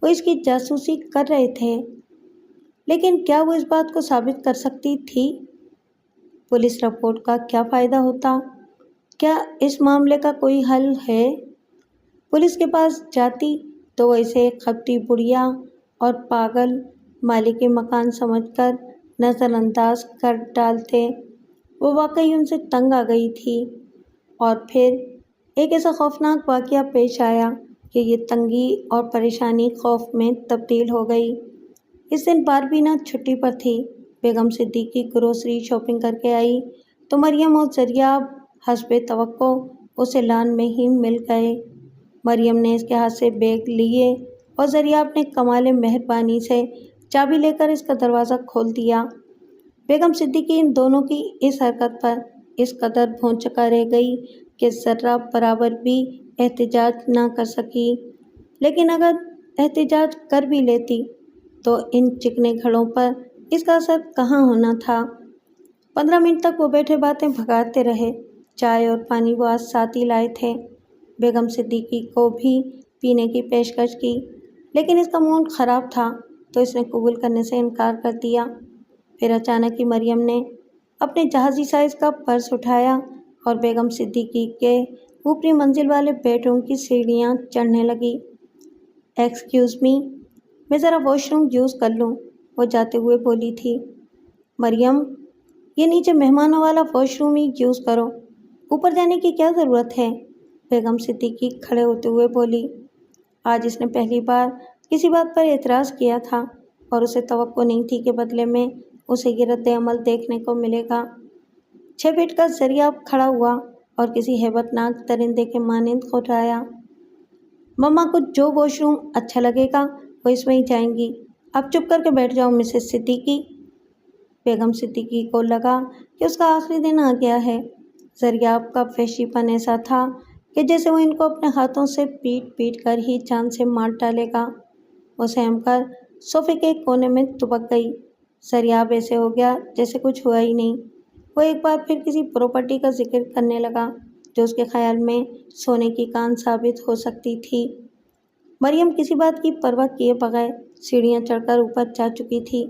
وہ اس کی جاسوسی کر رہے تھے، لیکن کیا وہ اس بات کو ثابت کر سکتی تھی؟ پولیس رپورٹ کا کیا فائدہ ہوتا؟ کیا اس معاملے کا کوئی حل ہے؟ پولیس کے پاس جاتی تو وہ اسے ایک خبتی بڑھیا اور پاگل مالک مکان سمجھ کر نظر انداز کر ڈالتے۔ وہ واقعی ان سے تنگ آ گئی تھی، اور پھر ایک ایسا خوفناک واقعہ پیش آیا کہ یہ تنگی اور پریشانی خوف میں تبدیل ہو گئی۔ اس دن باربینا چھٹی پر تھی۔ بیگم صدیقی گروسری شاپنگ کر کے آئی تو مریم اور زریاب حسب توقع اسے لان میں ہی مل گئے۔ مریم نے اس کے ہاتھ سے بیگ لیے اور زریاب نے کمال مہربانی سے چابی لے کر اس کا دروازہ کھول دیا۔ بیگم صدیقی ان دونوں کی اس حرکت پر اس قدر بھونچکا رہ گئی کہ ذرہ برابر بھی احتجاج نہ کر سکی، لیکن اگر احتجاج کر بھی لیتی تو ان چکنے گھڑوں پر اس کا اثر کہاں ہونا تھا۔ 15 منٹ تک وہ بیٹھے باتیں بھگاتے رہے۔ چائے اور پانی وہ آج ساتھ ہی لائے تھے۔ بیگم صدیقی کو بھی پینے کی پیشکش کی، لیکن اس کا موڈ خراب تھا تو اس نے قبول کرنے سے انکار کر دیا۔ پھر اچانک ہی مریم نے اپنے جہازی سائز کا پرس اٹھایا اور بیگم صدیقی کے اوپری منزل والے بیڈ روم کی سیڑھیاں چڑھنے لگی۔ ایکسکیوز می، میں ذرا واش روم یوز کر لوں، وہ جاتے ہوئے بولی تھی۔ مریم، یہ نیچے مہمانوں والا واش روم ہی یوز کرو، اوپر جانے کی کیا ضرورت ہے؟ بیگم صدیقی کھڑے ہوتے ہوئے بولی۔ آج اس نے پہلی بار کسی بات پر اعتراض کیا تھا اور اسے توقع نہیں تھی کہ بدلے میں اسے یہ رد عمل دیکھنے کو ملے گا۔ 6 فٹ کا زریاب کھڑا ہوا اور کسی ہیبت ناک درندے کے مانند خررایا۔ مما کو جو واش روم اچھا لگے گا وہ اس میں ہی جائیں گی، اب چپ کر کے بیٹھ جاؤ مسز صدیقی۔ بیگم صدیقی کو لگا کہ اس کا آخری دن آ گیا ہے۔ زریاب کا وحشی پن ایسا تھا کہ جیسے وہ ان کو اپنے ہاتھوں سے پیٹ پیٹ کر ہی جان سے مار ڈالے گا۔ وہ سہم کر صوفے کے ایک کونے میں دبک گئی۔ زریاب ایسے ہو گیا جیسے کچھ ہوا ہی نہیں۔ وہ ایک بار پھر کسی پراپرٹی کا ذکر کرنے لگا جو اس کے خیال میں سونے کی کان ثابت ہو سکتی تھی۔ مریم کسی بات کی پرواہ کیے بغیر سیڑھیاں چڑھ کر اوپر جا چکی تھی۔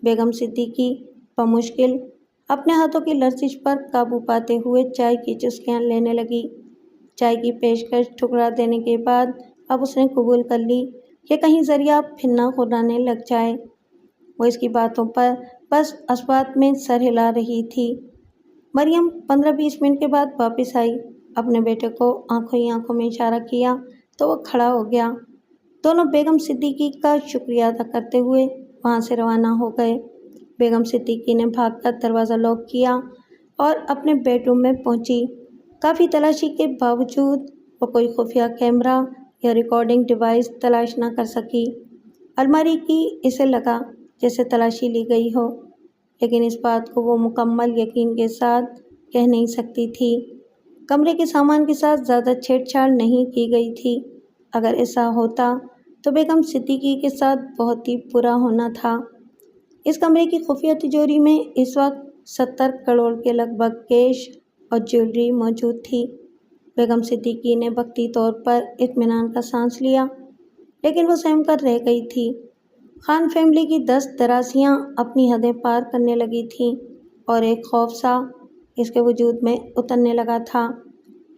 بیگم صدیقی بمشکل اپنے ہاتھوں کی لرزش پر قابو پاتے ہوئے چائے کی چسکیاں لینے لگی۔ چائے کی پیشکش ٹھکرا دینے کے بعد اب اس نے قبول کر لی کہ کہیں زریاب پھر نہ خرانے لگ جائے۔ وہ اس کی باتوں پر بس اثبات میں سر ہلا رہی تھی۔ مریم 15-20 منٹ کے بعد واپس آئی۔ اپنے بیٹے کو آنکھوں ہی آنکھوں میں اشارہ کیا تو وہ کھڑا ہو گیا۔ دونوں بیگم صدیقی کا شکریہ ادا کرتے ہوئے وہاں سے روانہ ہو گئے۔ بیگم صدیقی نے بھاگ کر دروازہ لاک کیا اور اپنے بیڈ روم میں پہنچی۔ کافی تلاشی کے باوجود وہ کوئی خفیہ کیمرہ یا ریکارڈنگ ڈیوائس تلاش نہ کر سکی۔ الماری کی اسے لگا جیسے تلاشی لی گئی ہو، لیکن اس بات کو وہ مکمل یقین کے ساتھ کہہ نہیں سکتی تھی۔ کمرے کے سامان کے ساتھ زیادہ چھیڑ چھاڑ نہیں کی گئی تھی۔ اگر ایسا ہوتا تو بیگم صدیقی کے ساتھ بہت ہی برا ہونا تھا۔ اس کمرے کی خفیہ تجوری میں اس وقت 70 کروڑ کے لگ بھگ کیش اور جیولری موجود تھی۔ بیگم صدیقی نے وقتی طور پر اطمینان کا سانس لیا، لیکن وہ سہم کر رہ گئی تھی۔ خان فیملی کی دست درازیاں اپنی حدیں پار کرنے لگی تھیں اور ایک خوف سا اس کے وجود میں اترنے لگا تھا۔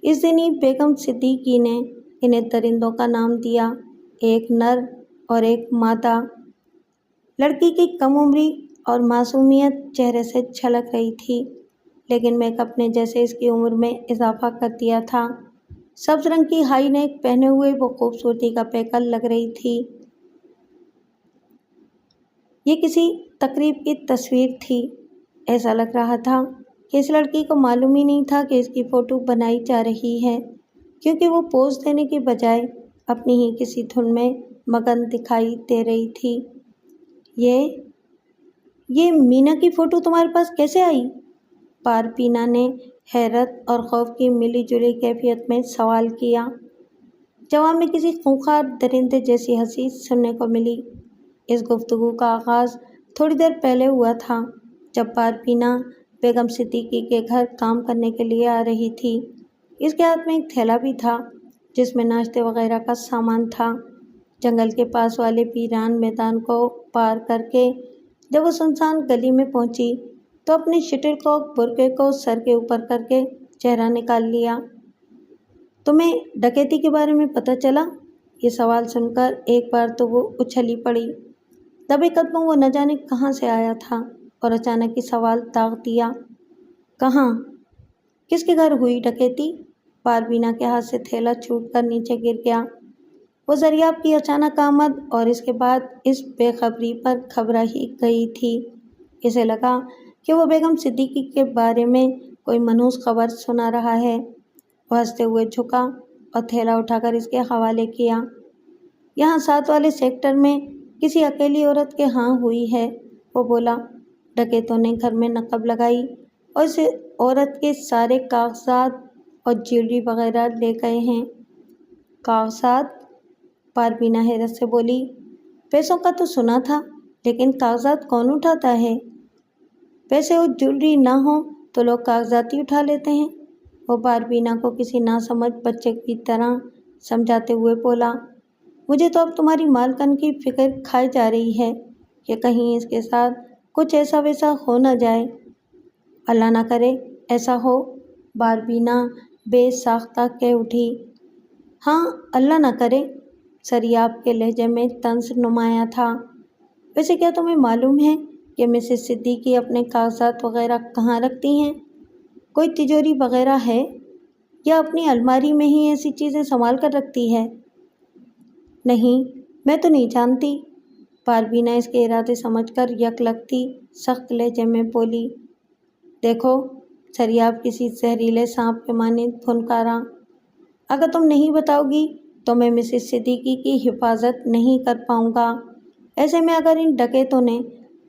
اس دن ہی بیگم صدیقی نے انہیں درندوں کا نام دیا، ایک نر اور ایک مادہ۔ لڑکی کی کم عمری اور معصومیت چہرے سے چھلک رہی تھی، لیکن میک اپ نے جیسے اس کی عمر میں اضافہ کر دیا تھا۔ سبز رنگ کی ہائی نیک پہنے ہوئے وہ خوبصورتی کا پیکر لگ رہی تھی۔ یہ کسی تقریب کی تصویر تھی۔ ایسا لگ رہا تھا کہ اس لڑکی کو معلوم ہی نہیں تھا کہ اس کی فوٹو بنائی جا رہی ہے، کیونکہ وہ پوز دینے کی بجائے اپنی ہی کسی دھن میں مگن دکھائی دے رہی تھی۔ یہ مینا کی فوٹو تمہارے پاس کیسے آئی؟ پارپینا نے حیرت اور خوف کی ملی جلی کیفیت میں سوال کیا۔ جواب میں کسی خونخوار درندے جیسی ہنسی سننے کو ملی۔ اس گفتگو کا آغاز تھوڑی دیر پہلے ہوا تھا، جب پارپینا بیگم صدیقی کے گھر کام کرنے کے لیے آ رہی تھی۔ اس کے ہاتھ میں ایک تھیلا بھی تھا، جس میں ناشتے وغیرہ کا سامان تھا۔ جنگل کے پاس والے ویران میدان کو پار کر کے جب وہ سنسان گلی میں پہنچی تو اپنے شٹل کاک برقعے کو سر کے اوپر کر کے چہرہ نکال لیا۔ تمہیں ڈکیتی کے بارے میں پتہ چلا؟ یہ سوال سن کر ایک بار تو وہ اچھلی پڑی۔ دبے قدموں وہ نہ جانے کہاں سے آیا تھا اور اچانک ہی سوال داغ دیا۔ کہاں؟ کس کے گھر ہوئی ڈکیتی؟ پاربینا کے ہاتھ سے تھیلا چھوٹ کر نیچے گر گیا۔ وہ زریاب کی اچانک آمد اور اس کے بعد اس بے خبری پر گھبرا ہی گئی تھی۔ اسے لگا کہ وہ بیگم صدیقی کے بارے میں کوئی منحوس خبر سنا رہا ہے۔ وہ ہنستے ہوئے جھکا اور تھیلا اٹھا کر اس کے حوالے کیا۔ یہاں 7 والے سیکٹر میں کسی اکیلی عورت کے ہاں ہوئی ہے، وہ بولا۔ ڈکیتوں نے گھر میں نقب لگائی اور اس عورت کے سارے کاغذات اور جیولری وغیرہ لے گئے ہیں۔ کاغذات؟ پاربینا حیرت سے بولی۔ پیسوں کا تو سنا تھا، لیکن کاغذات کون اٹھاتا ہے؟ پیسے اور جیولری نہ ہوں تو لوگ کاغذات ہی اٹھا لیتے ہیں، وہ پاربینا کو کسی ناسمجھ بچے کی طرح سمجھاتے ہوئے بولا۔ مجھے تو اب تمہاری مالکن کی فکر کھائی جا رہی ہے کہ کہیں اس کے ساتھ کچھ ایسا ویسا ہو نہ جائے۔ اللہ نہ کرے ایسا ہو، پاربینا بے ساختہ کہہ اٹھی۔ ہاں، اللہ نہ کرے، سریاب کے لہجے میں طنز نمایاں تھا۔ ویسے کیا تمہیں معلوم ہے کہ مسز صدیقی اپنے کاغذات وغیرہ کہاں رکھتی ہیں؟ کوئی تجوری وغیرہ ہے یا اپنی الماری میں ہی ایسی چیزیں سنبھال کر رکھتی ہے؟ نہیں، میں تو نہیں جانتی، پاربینا اس کے ارادے سمجھ کر یک لگتی سخت لہجے میں بولی۔ دیکھو، سریاب کسی زہریلے سانپ کے مانند پھنکارا۔ اگر تم نہیں بتاؤ گی تو میں مسز صدیقی کی حفاظت نہیں کر پاؤں گا۔ ایسے میں اگر ان ڈکیتوں نے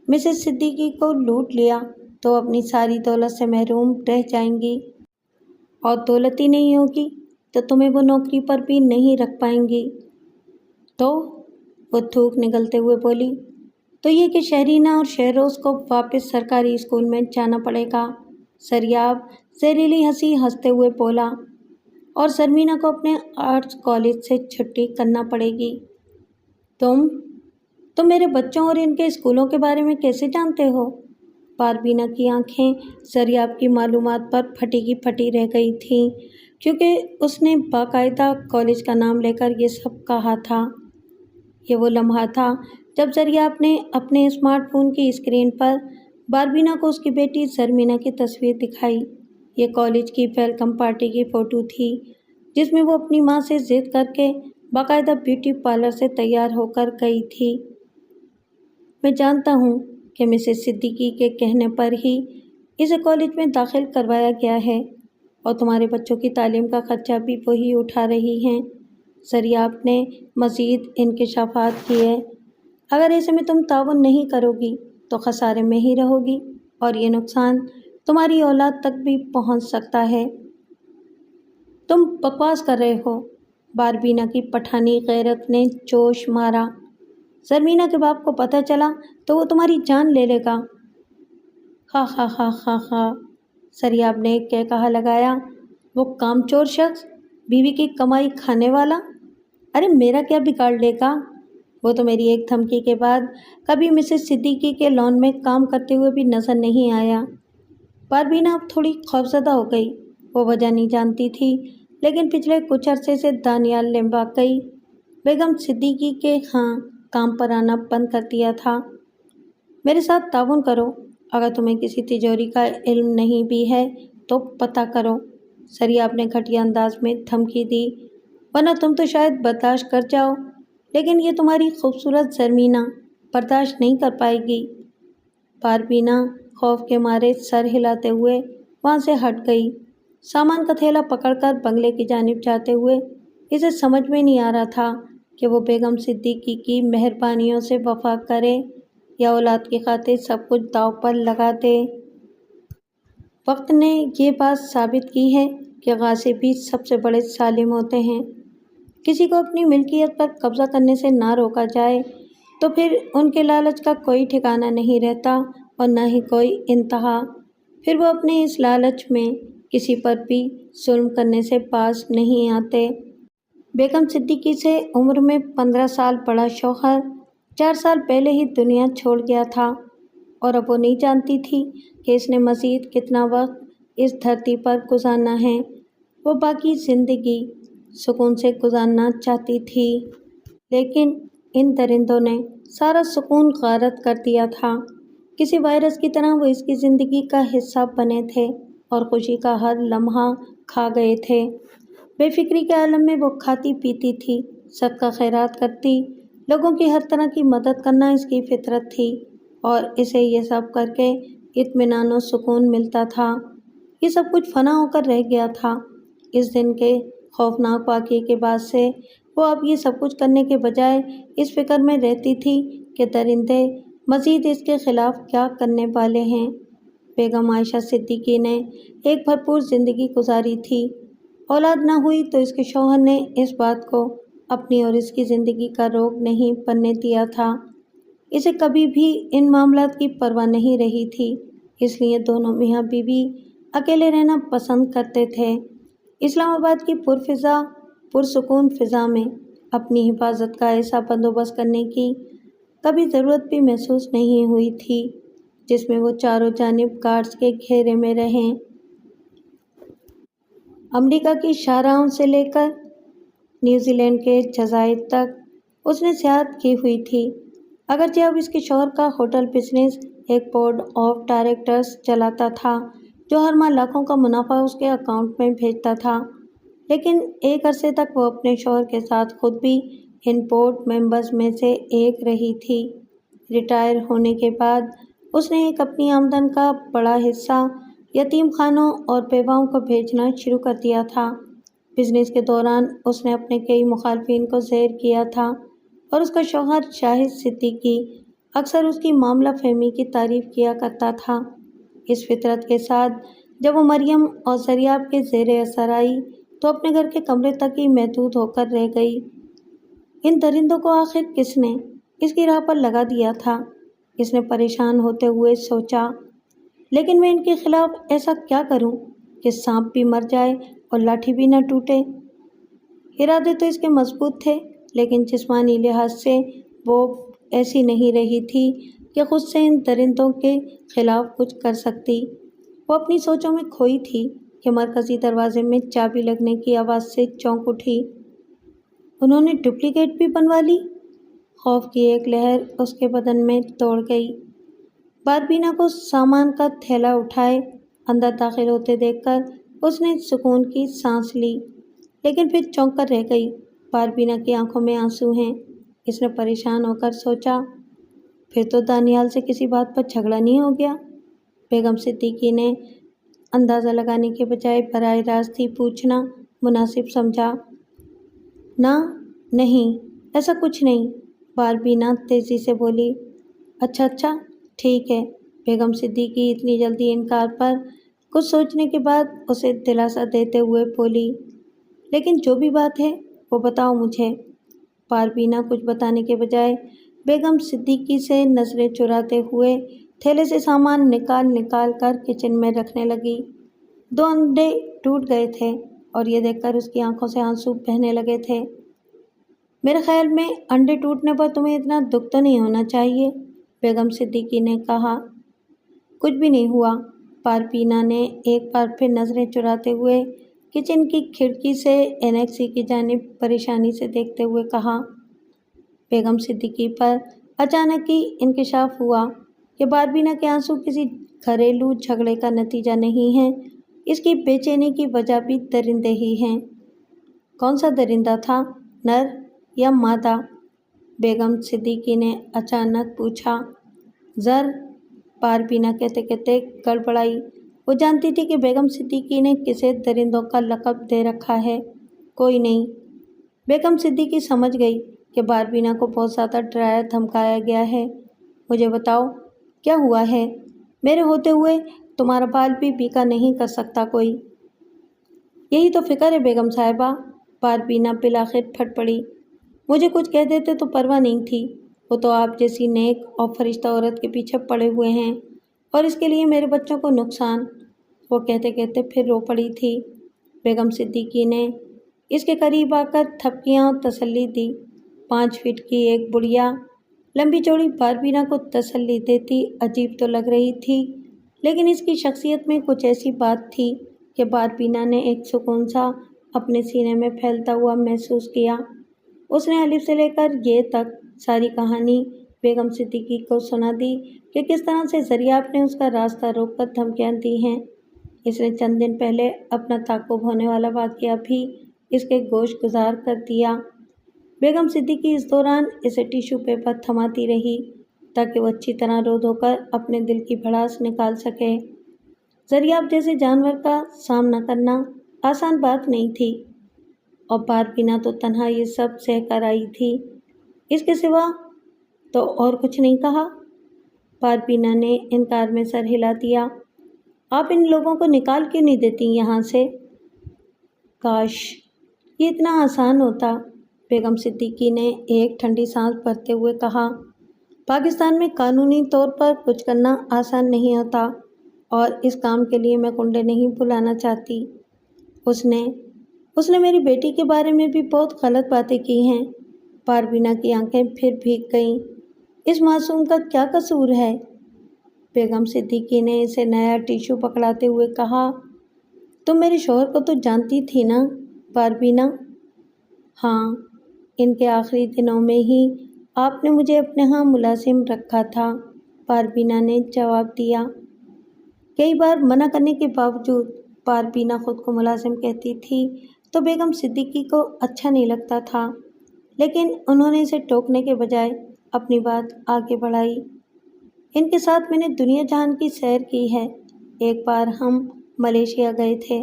مسز صدیقی کو لوٹ لیا تو اپنی ساری دولت سے محروم رہ جائیں گی، اور دولت ہی نہیں ہوگی تو تمہیں وہ نوکری پر بھی نہیں رکھ پائیں گی۔ تو وہ تھوک نگلتے ہوئے بولی، تو یہ کہ شہرینہ اور شہروز کو واپس سرکاری اسکول میں جانا پڑے گا۔ سریاب زہریلی ہنسی ہنستے ہوئے بولا، اور سرمینہ کو اپنے آرٹس کالج سے چھٹی کرنا پڑے گی۔ تم میرے بچوں اور ان کے اسکولوں کے بارے میں کیسے جانتے ہو؟ پاربینا کی آنکھیں سریاب کی معلومات پر پھٹی کی پھٹی رہ گئی تھیں، کیونکہ اس نے باقاعدہ کالج کا نام لے کر یہ سب کہا تھا۔ یہ وہ لمحہ تھا جب سریاب نے اپنے اسمارٹ فون کی اسکرین پر پاربینا کو اس کی بیٹی سرمینہ کی تصویر دکھائی۔ یہ کالج کی ویلکم پارٹی کی فوٹو تھی، جس میں وہ اپنی ماں سے ضد کر کے باقاعدہ بیوٹی پارلر سے تیار ہو کر گئی تھی۔ میں جانتا ہوں کہ مسز صدیقی کے کہنے پر ہی اسے کالج میں داخل کروایا گیا ہے، اور تمہارے بچوں کی تعلیم کا خرچہ بھی وہی اٹھا رہی ہیں، سریاب نے مزید انکشافات کیے۔ اگر ایسے میں تم تعاون نہیں کرو گی تو خسارے میں ہی رہو گی، اور یہ نقصان تمہاری اولاد تک بھی پہنچ سکتا ہے۔ تم بکواس کر رہے ہو، پاربینا کی پٹھانی غیرت نے جوش مارا۔ سرمینہ کے باپ کو پتہ چلا تو وہ تمہاری جان لے لے گا۔ ہا ہا ہا ہا ہا، سریاب نے ایک کہا لگایا۔ وہ کامچور شخص، بیوی کی کمائی کھانے والا، ارے میرا کیا بگاڑ لے گا؟ وہ تو میری ایک دھمکی کے بعد کبھی مسز صدیقی کے لان میں کام کرتے ہوئے بھی نظر نہیں آیا۔ پاربینا اب تھوڑی خوفزدہ ہو گئی۔ وہ وجہ نہیں جانتی تھی، لیکن پچھلے کچھ عرصے سے دانیال نے واقعی بیگم صدیقی کے ہاں کام پر آنا بند کر دیا تھا۔ میرے ساتھ تعاون کرو۔ اگر تمہیں کسی تجوری کا علم نہیں بھی ہے تو پتہ کرو، سریاب نے گھٹیا انداز میں دھمکی دی، ورنہ تم تو شاید برداشت کر جاؤ، لیکن یہ تمہاری خوبصورت زرمینہ برداشت نہیں کر پائے گی۔ پاربینہ خوف کے مارے سر ہلاتے ہوئے وہاں سے ہٹ گئی۔ سامان کا تھیلا پکڑ کر بنگلے کی جانب جاتے ہوئے اسے سمجھ میں نہیں آ رہا تھا کہ وہ بیگم صدیقی کی مہربانیوں سے وفا کرے یا اولاد کی خاطر سب کچھ داؤ پر لگا دے۔ وقت نے یہ بات ثابت کی ہے کہ غاصب بھی سب سے بڑے ظالم ہوتے ہیں۔ کسی کو اپنی ملکیت پر قبضہ کرنے سے نہ روکا جائے تو پھر ان کے لالچ کا کوئی ٹھکانہ نہیں رہتا اور نہ ہی کوئی انتہا۔ پھر وہ اپنے اس لالچ میں کسی پر بھی ظلم کرنے سے باز نہیں آتے۔ بیگم صدیقی سے عمر میں 15 سال بڑا شوہر 4 سال پہلے ہی دنیا چھوڑ گیا تھا، اور اب وہ نہیں جانتی تھی کہ اس نے مزید کتنا وقت اس دھرتی پر گزارنا ہے۔ وہ باقی زندگی سکون سے گزارنا چاہتی تھی، لیکن ان درندوں نے سارا سکون غارت کر دیا تھا۔ کسی وائرس کی طرح وہ اس کی زندگی کا حصہ بنے تھے اور خوشی کا ہر لمحہ کھا گئے تھے۔ بے فکری کے عالم میں وہ کھاتی پیتی تھی، صدقہ خیرات کرتی، لوگوں کی ہر طرح کی مدد کرنا اس کی فطرت تھی، اور اسے یہ سب کر کے اطمینان و سکون ملتا تھا۔ یہ سب کچھ فنا ہو کر رہ گیا تھا۔ اس دن کے خوفناک واقعے کے بعد سے وہ اب یہ سب کچھ کرنے کے بجائے اس فکر میں رہتی تھی کہ درندے مزید اس کے خلاف کیا کرنے والے ہیں۔ بیگم عائشہ صدیقی نے ایک بھرپور زندگی گزاری تھی۔ اولاد نہ ہوئی تو اس کے شوہر نے اس بات کو اپنی اور اس کی زندگی کا روگ نہیں بننے دیا تھا۔ اسے کبھی بھی ان معاملات کی پرواہ نہیں رہی تھی، اس لیے دونوں میاں بیوی اکیلے رہنا پسند کرتے تھے۔ اسلام آباد کی پرفضا پرسکون فضا میں اپنی حفاظت کا ایسا بندوبست کرنے کی کبھی ضرورت بھی محسوس نہیں ہوئی تھی جس میں وہ چاروں جانب گارڈز کے گھیرے میں رہیں۔ امریکہ کی شاہراہوں سے لے کر نیوزی لینڈ کے جزائر تک اس نے سیاحت کی ہوئی تھی۔ اگرچہ اب اس کے شوہر کا ہوٹل بزنس ایک بورڈ آف ڈائریکٹرز چلاتا تھا جو ہر ماہ لاکھوں کا منافع اس کے اکاؤنٹ میں بھیجتا تھا، لیکن ایک عرصے تک وہ اپنے شوہر کے ساتھ خود بھی ان بورڈ ممبرز میں سے ایک رہی تھی۔ ریٹائر ہونے کے بعد اس نے ایک اپنی آمدن کا بڑا حصہ یتیم خانوں اور بیواؤں کو بھیجنا شروع کر دیا تھا۔ بزنس کے دوران اس نے اپنے کئی مخالفین کو زیر کیا تھا، اور اس کا شوہر شاہد صدیقی اکثر اس کی معاملہ فہمی کی تعریف کیا کرتا تھا۔ اس فطرت کے ساتھ جب وہ مریم اور سریاب کے زیر اثر آئی تو اپنے گھر کے کمرے تک ہی محدود ہو کر رہ گئی۔ ان درندوں کو آخر کس نے اس کی راہ پر لگا دیا تھا؟ اس نے پریشان ہوتے ہوئے سوچا، لیکن میں ان کے خلاف ایسا کیا کروں کہ سانپ بھی مر جائے اور لاٹھی بھی نہ ٹوٹے؟ ارادے تو اس کے مضبوط تھے، لیکن جسمانی لحاظ سے وہ ایسی نہیں رہی تھی کہ خود سے ان درندوں کے خلاف کچھ کر سکتی۔ وہ اپنی سوچوں میں کھوئی تھی کہ مرکزی دروازے میں چابی لگنے کی آواز سے چونک اٹھی۔ انہوں نے ڈپلیکیٹ بھی بنوا لی؟ خوف کی ایک لہر اس کے بدن میں دوڑ گئی۔ باربینا کو سامان کا تھیلا اٹھائے اندر داخل ہوتے دیکھ کر اس نے سکون کی سانس لی، لیکن پھر چونک کر رہ گئی۔ باربینا کی آنکھوں میں آنسو ہیں۔ اس نے پریشان ہو کر سوچا، پھر تو دانیال سے کسی بات پر جھگڑا نہیں ہو گیا؟ بیگم صدیقی نے اندازہ لگانے کے بجائے براہ راست ہی پوچھنا مناسب سمجھا۔ نہ، نہیں، ایسا کچھ نہیں، باربینا تیزی سے بولی۔ اچھا، ٹھیک ہے۔ بیگم صدیقی اتنی جلدی انکار پر کچھ سوچنے کے بعد اسے دلاسا دیتے ہوئے بولی، لیکن جو بھی بات ہے وہ بتاؤ مجھے۔ باربینا کچھ بتانے کے بجائے بیگم صدیقی سے نظریں چراتے ہوئے تھیلے سے سامان نکال کر کچن میں رکھنے لگی۔ 2 انڈے ٹوٹ گئے تھے اور یہ دیکھ کر اس کی آنکھوں سے آنسو بہنے لگے تھے۔ میرے خیال میں انڈے ٹوٹنے پر تمہیں اتنا دکھ تو نہیں ہونا چاہیے، بیگم صدیقی نے کہا۔ کچھ بھی نہیں ہوا، باربینا نے ایک بار پھر نظریں چراتے ہوئے کچن کی کھڑکی سے انیکسی کی جانب پریشانی سے دیکھتے ہوئے کہا۔ بیگم صدیقی پر اچانک ہی انکشاف ہوا۔ کہ باربینا کے آنسو کسی گھریلو جھگڑے کا نتیجہ نہیں ہیں، اس کی بے چینی کی وجہ بھی درندے ہی ہیں۔ کون سا درندہ تھا، نر یا مادہ؟ بیگم صدیقی نے اچانک پوچھا۔ زر، باربینا کہتے کہتے گڑبڑائی۔ وہ جانتی تھی کہ بیگم صدیقی نے کسے درندوں کا لقب دے رکھا ہے۔ کوئی نہیں۔ بیگم صدیقی سمجھ گئی کہ باربینا کو بہت زیادہ ڈرایا دھمکایا گیا ہے۔ مجھے بتاؤ کیا ہوا ہے؟ میرے ہوتے ہوئے تمہارا بال بھی بیکا نہیں کر سکتا کوئی۔ یہی تو فکر ہے بیگم صاحبہ، باربینا بالآخر پھٹ پڑی۔ مجھے کچھ کہہ دیتے تو پرواہ نہیں تھی، وہ تو آپ جیسی نیک اور فرشتہ عورت کے پیچھے پڑے ہوئے ہیں، اور اس کے لیے میرے بچوں کو نقصان۔ وہ کہتے کہتے پھر رو پڑی تھی۔ بیگم صدیقی نے اس کے قریب آ کر تھپکیاں اور تسلی دی۔ 5 فٹ کی ایک بڑھیا لمبی چوڑی باربینا کو تسلی دیتی عجیب تو لگ رہی تھی، لیکن اس کی شخصیت میں کچھ ایسی بات تھی کہ باربینا نے ایک سکون سا اپنے سینے میں پھیلتا ہوا محسوس کیا۔ اس نے الف سے لے کر یہ تک ساری کہانی بیگم صدیقی کو سنا دی کہ کس طرح سے زریاب نے اس کا راستہ روک کر دھمکیاں دی ہیں۔ اس نے چند دن پہلے اپنا تعاقب ہونے والا واقعہ بھی اس کے گوش گزار کر دیا۔ بیگم صدیقی اس دوران اسے ٹیشو پیپر تھماتی رہی تاکہ وہ اچھی طرح رو دھو کر اپنے دل کی بھڑاس نکال سکے۔ زریاب جیسے جانور کا سامنا کرنا آسان بات نہیں تھی، اور باربینا تو تنہا یہ سب سہ کر آئی تھی۔ اس کے سوا تو اور کچھ نہیں کہا۔ باربینا نے انکار میں سر ہلا دیا۔ آپ ان لوگوں کو نکال کیوں نہیں دیتی یہاں سے؟ کاش یہ اتنا آسان ہوتا، بیگم صدیقی نے ایک ٹھنڈی سانس بھرتے ہوئے کہا۔ پاکستان میں قانونی طور پر کچھ کرنا آسان نہیں ہوتا، اور اس کام کے لیے میں کنڈے نہیں بلانا چاہتی۔ اس نے میری بیٹی کے بارے میں بھی بہت غلط باتیں کی ہیں۔ باربینا کی آنکھیں پھر بھیگ گئیں۔ اس معصوم کا کیا قصور ہے؟ بیگم صدیقی نے اسے نیا ٹیشو پکڑاتے ہوئے کہا۔ تم میرے شوہر کو تو جانتی تھی نا باربینا؟ ہاں، ان کے آخری دنوں میں ہی آپ نے مجھے اپنے ہاں ملازم رکھا تھا، باربینا نے جواب دیا۔ کئی بار منع کرنے کے باوجود باربینا خود کو ملازم کہتی تھی تو بیگم صدیقی کو اچھا نہیں لگتا تھا، لیکن انہوں نے اسے ٹوکنے کے بجائے اپنی بات آگے بڑھائی۔ ان کے ساتھ میں نے دنیا جہان کی سیر کی ہے۔ ایک بار ہم ملیشیا گئے تھے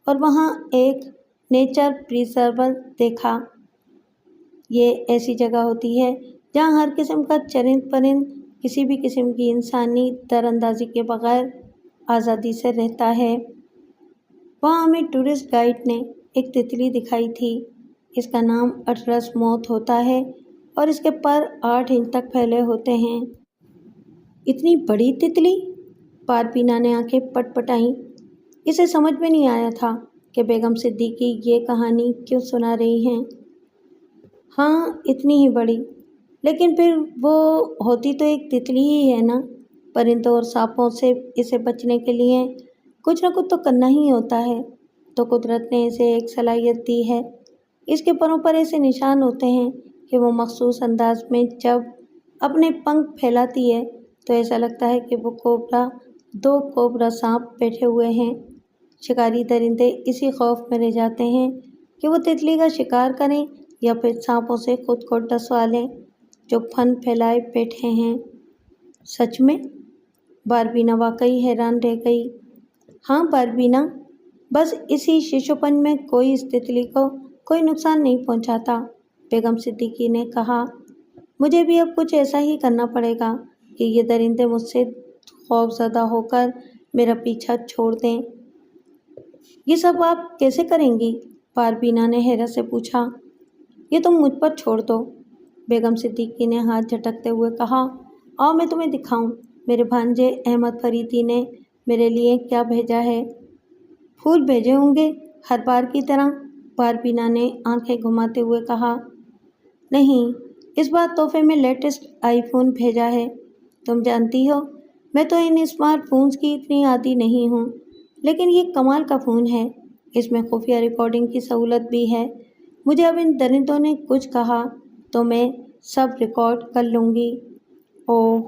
اور وہاں ایک نیچر پریزرور دیکھا۔ یہ ایسی جگہ ہوتی ہے جہاں ہر قسم کا چرند پرند کسی بھی قسم کی انسانی دراندازی کے بغیر آزادی سے رہتا ہے۔ وہاں ہمیں ٹورسٹ گائیڈ نے ایک تتلی دکھائی تھی۔ اس کا نام اٹلس موتھ ہوتا ہے اور اس کے پر 8 انچ تک پھیلے ہوتے ہیں۔ اتنی بڑی تتلی؟ باربینا نے آنکھیں پٹ پٹائیں۔ اسے سمجھ میں نہیں آیا تھا کہ بیگم صدیقی یہ کہانی کیوں سنا رہی ہیں۔ ہاں، اتنی ہی بڑی، لیکن پھر وہ ہوتی تو ایک تتلی ہی ہے نا۔ پرندوں اور سانپوں سے اسے بچنے کے لیے کچھ نہ کچھ تو کرنا ہی ہوتا ہے، تو قدرت نے اسے ایک صلاحیت دی ہے۔ اس کے پروں پر ایسے نشان ہوتے ہیں کہ وہ مخصوص انداز میں جب اپنے پنکھ پھیلاتی ہے تو ایسا لگتا ہے کہ وہ کوبرا 2 کوبرا سانپ بیٹھے ہوئے ہیں۔ شکاری درندے اسی خوف میں رہ جاتے ہیں کہ وہ تتلی کا شکار کریں یا پھر سانپوں سے خود کو ڈسوا لیں جو پھن پھیلائے بیٹھے ہیں۔ سچ میں؟ باربینا واقعی حیران رہ گئی۔ ہاں باربینا، بس اسی شیشوپن میں کوئی اس تتلی کو کوئی نقصان نہیں پہنچاتا، بیگم صدیقی نے کہا۔ مجھے بھی اب کچھ ایسا ہی کرنا پڑے گا کہ یہ درندے مجھ سے خوف زدہ ہو کر میرا پیچھا چھوڑ دیں۔ یہ سب آپ کیسے کریں گی؟ باربینا نے حیرت سے پوچھا۔ یہ تم مجھ پر چھوڑ دو، بیگم صدیقی نے ہاتھ جھٹکتے ہوئے کہا۔ آؤ میں تمہیں دکھاؤں میرے بھانجے احمد فریدی نے میرے لیے کیا بھیجا ہے۔ پھول بھیجے ہوں گے ہر بار کی طرح، باربینا نے آنکھیں گھماتے ہوئے کہا۔ نہیں، اس بار تحفے میں لیٹسٹ آئی فون بھیجا ہے۔ تم جانتی ہو میں تو ان اسمارٹ فونز کی اتنی عادی نہیں ہوں، لیکن یہ کمال کا فون ہے۔ اس میں خفیہ ریکارڈنگ کی سہولت بھی ہے۔ مجھے اب ان درندوں نے کچھ کہا تو میں سب ریکارڈ کر لوں گی۔ اوہ،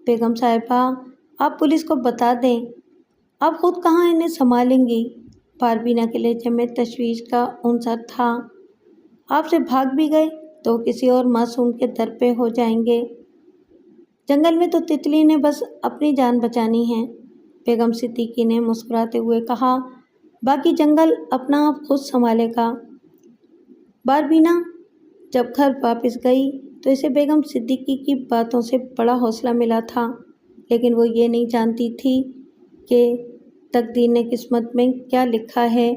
بیگم صاحبہ آپ پولیس کو بتا دیں، آپ خود کہاں انہیں سنبھالیں گی؟ پاربینہ کے لہجے میں تشویش کا عنصر تھا۔ آپ سے بھاگ بھی گئے تو کسی اور معصوم کے در پہ ہو جائیں گے۔ جنگل میں تو تتلی نے بس اپنی جان بچانی ہے، بیگم صدیقی نے مسکراتے ہوئے کہا، باقی جنگل اپنا آپ خود سنبھالے گا۔ پاربینہ جب گھر واپس گئی تو اسے بیگم صدیقی کی باتوں سے بڑا حوصلہ ملا تھا، لیکن وہ یہ نہیں جانتی تھی کہ تقدیر نے قسمت میں کیا لکھا ہے۔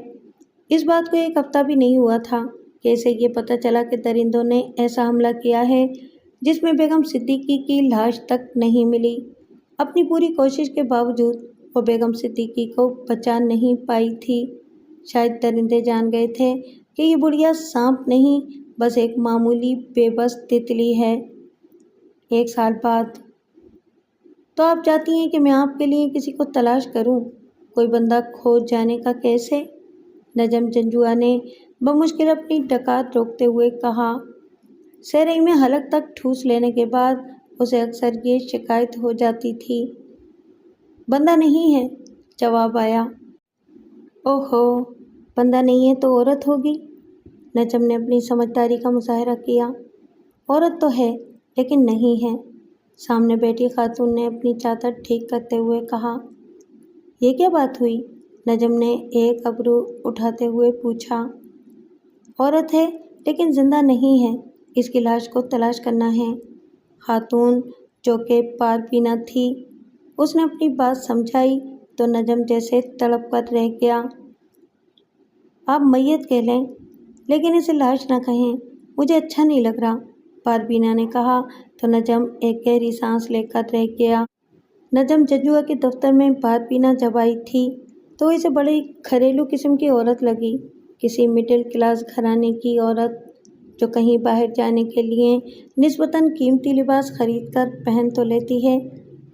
اس بات کو ایک ہفتہ بھی نہیں ہوا تھا کہ اسے یہ پتہ چلا کہ درندوں نے ایسا حملہ کیا ہے جس میں بیگم صدیقی کی لاش تک نہیں ملی۔ اپنی پوری کوشش کے باوجود وہ بیگم صدیقی کو بچا نہیں پائی تھی۔ شاید درندے جان گئے تھے کہ یہ بڑھیا سانپ نہیں، بس ایک معمولی بے بس تتلی ہے۔ 1 سال بعد تو آپ چاہتی ہیں کہ میں آپ کے لیے کسی کو تلاش کروں؟ کوئی بندہ کھو جانے کا کیس ہے؟ نجم جنجوعہ نے بمشکل اپنی ڈکار روکتے ہوئے کہا۔ سرئی میں حلق تک ٹھوس لینے کے بعد اسے اکثر یہ شکایت ہو جاتی تھی۔ بندہ نہیں ہے، جواب آیا۔ اوہو، بندہ نہیں ہے تو عورت ہوگی؟ نجم نے اپنی سمجھداری کا مظاہرہ کیا۔ عورت تو ہے لیکن نہیں ہے، سامنے بیٹھی خاتون نے اپنی چادر ٹھیک کرتے ہوئے کہا۔ یہ کیا بات ہوئی؟ نجم نے ایک ابرو اٹھاتے ہوئے پوچھا۔ عورت ہے لیکن زندہ نہیں ہے، اس کی لاش کو تلاش کرنا ہے۔ خاتون جو کہ پاربینہ تھی، اس نے اپنی بات سمجھائی تو نجم جیسے تڑپ کر رہ گیا۔ آپ میت کہہ لیں لیکن اسے لاش نہ کہیں، مجھے اچھا نہیں لگ رہا، پاربینہ نے کہا تو نجم ایک گہری سانس لے کر رہ گیا۔ نجم جنجوعہ کے دفتر میں پاربینہ جب آئی تھی تو اسے بڑی گھریلو قسم کی عورت لگی، کسی مڈل کلاس گھرانے کی عورت جو کہیں باہر جانے کے لیے نسبتاً قیمتی لباس خرید کر پہن تو لیتی ہے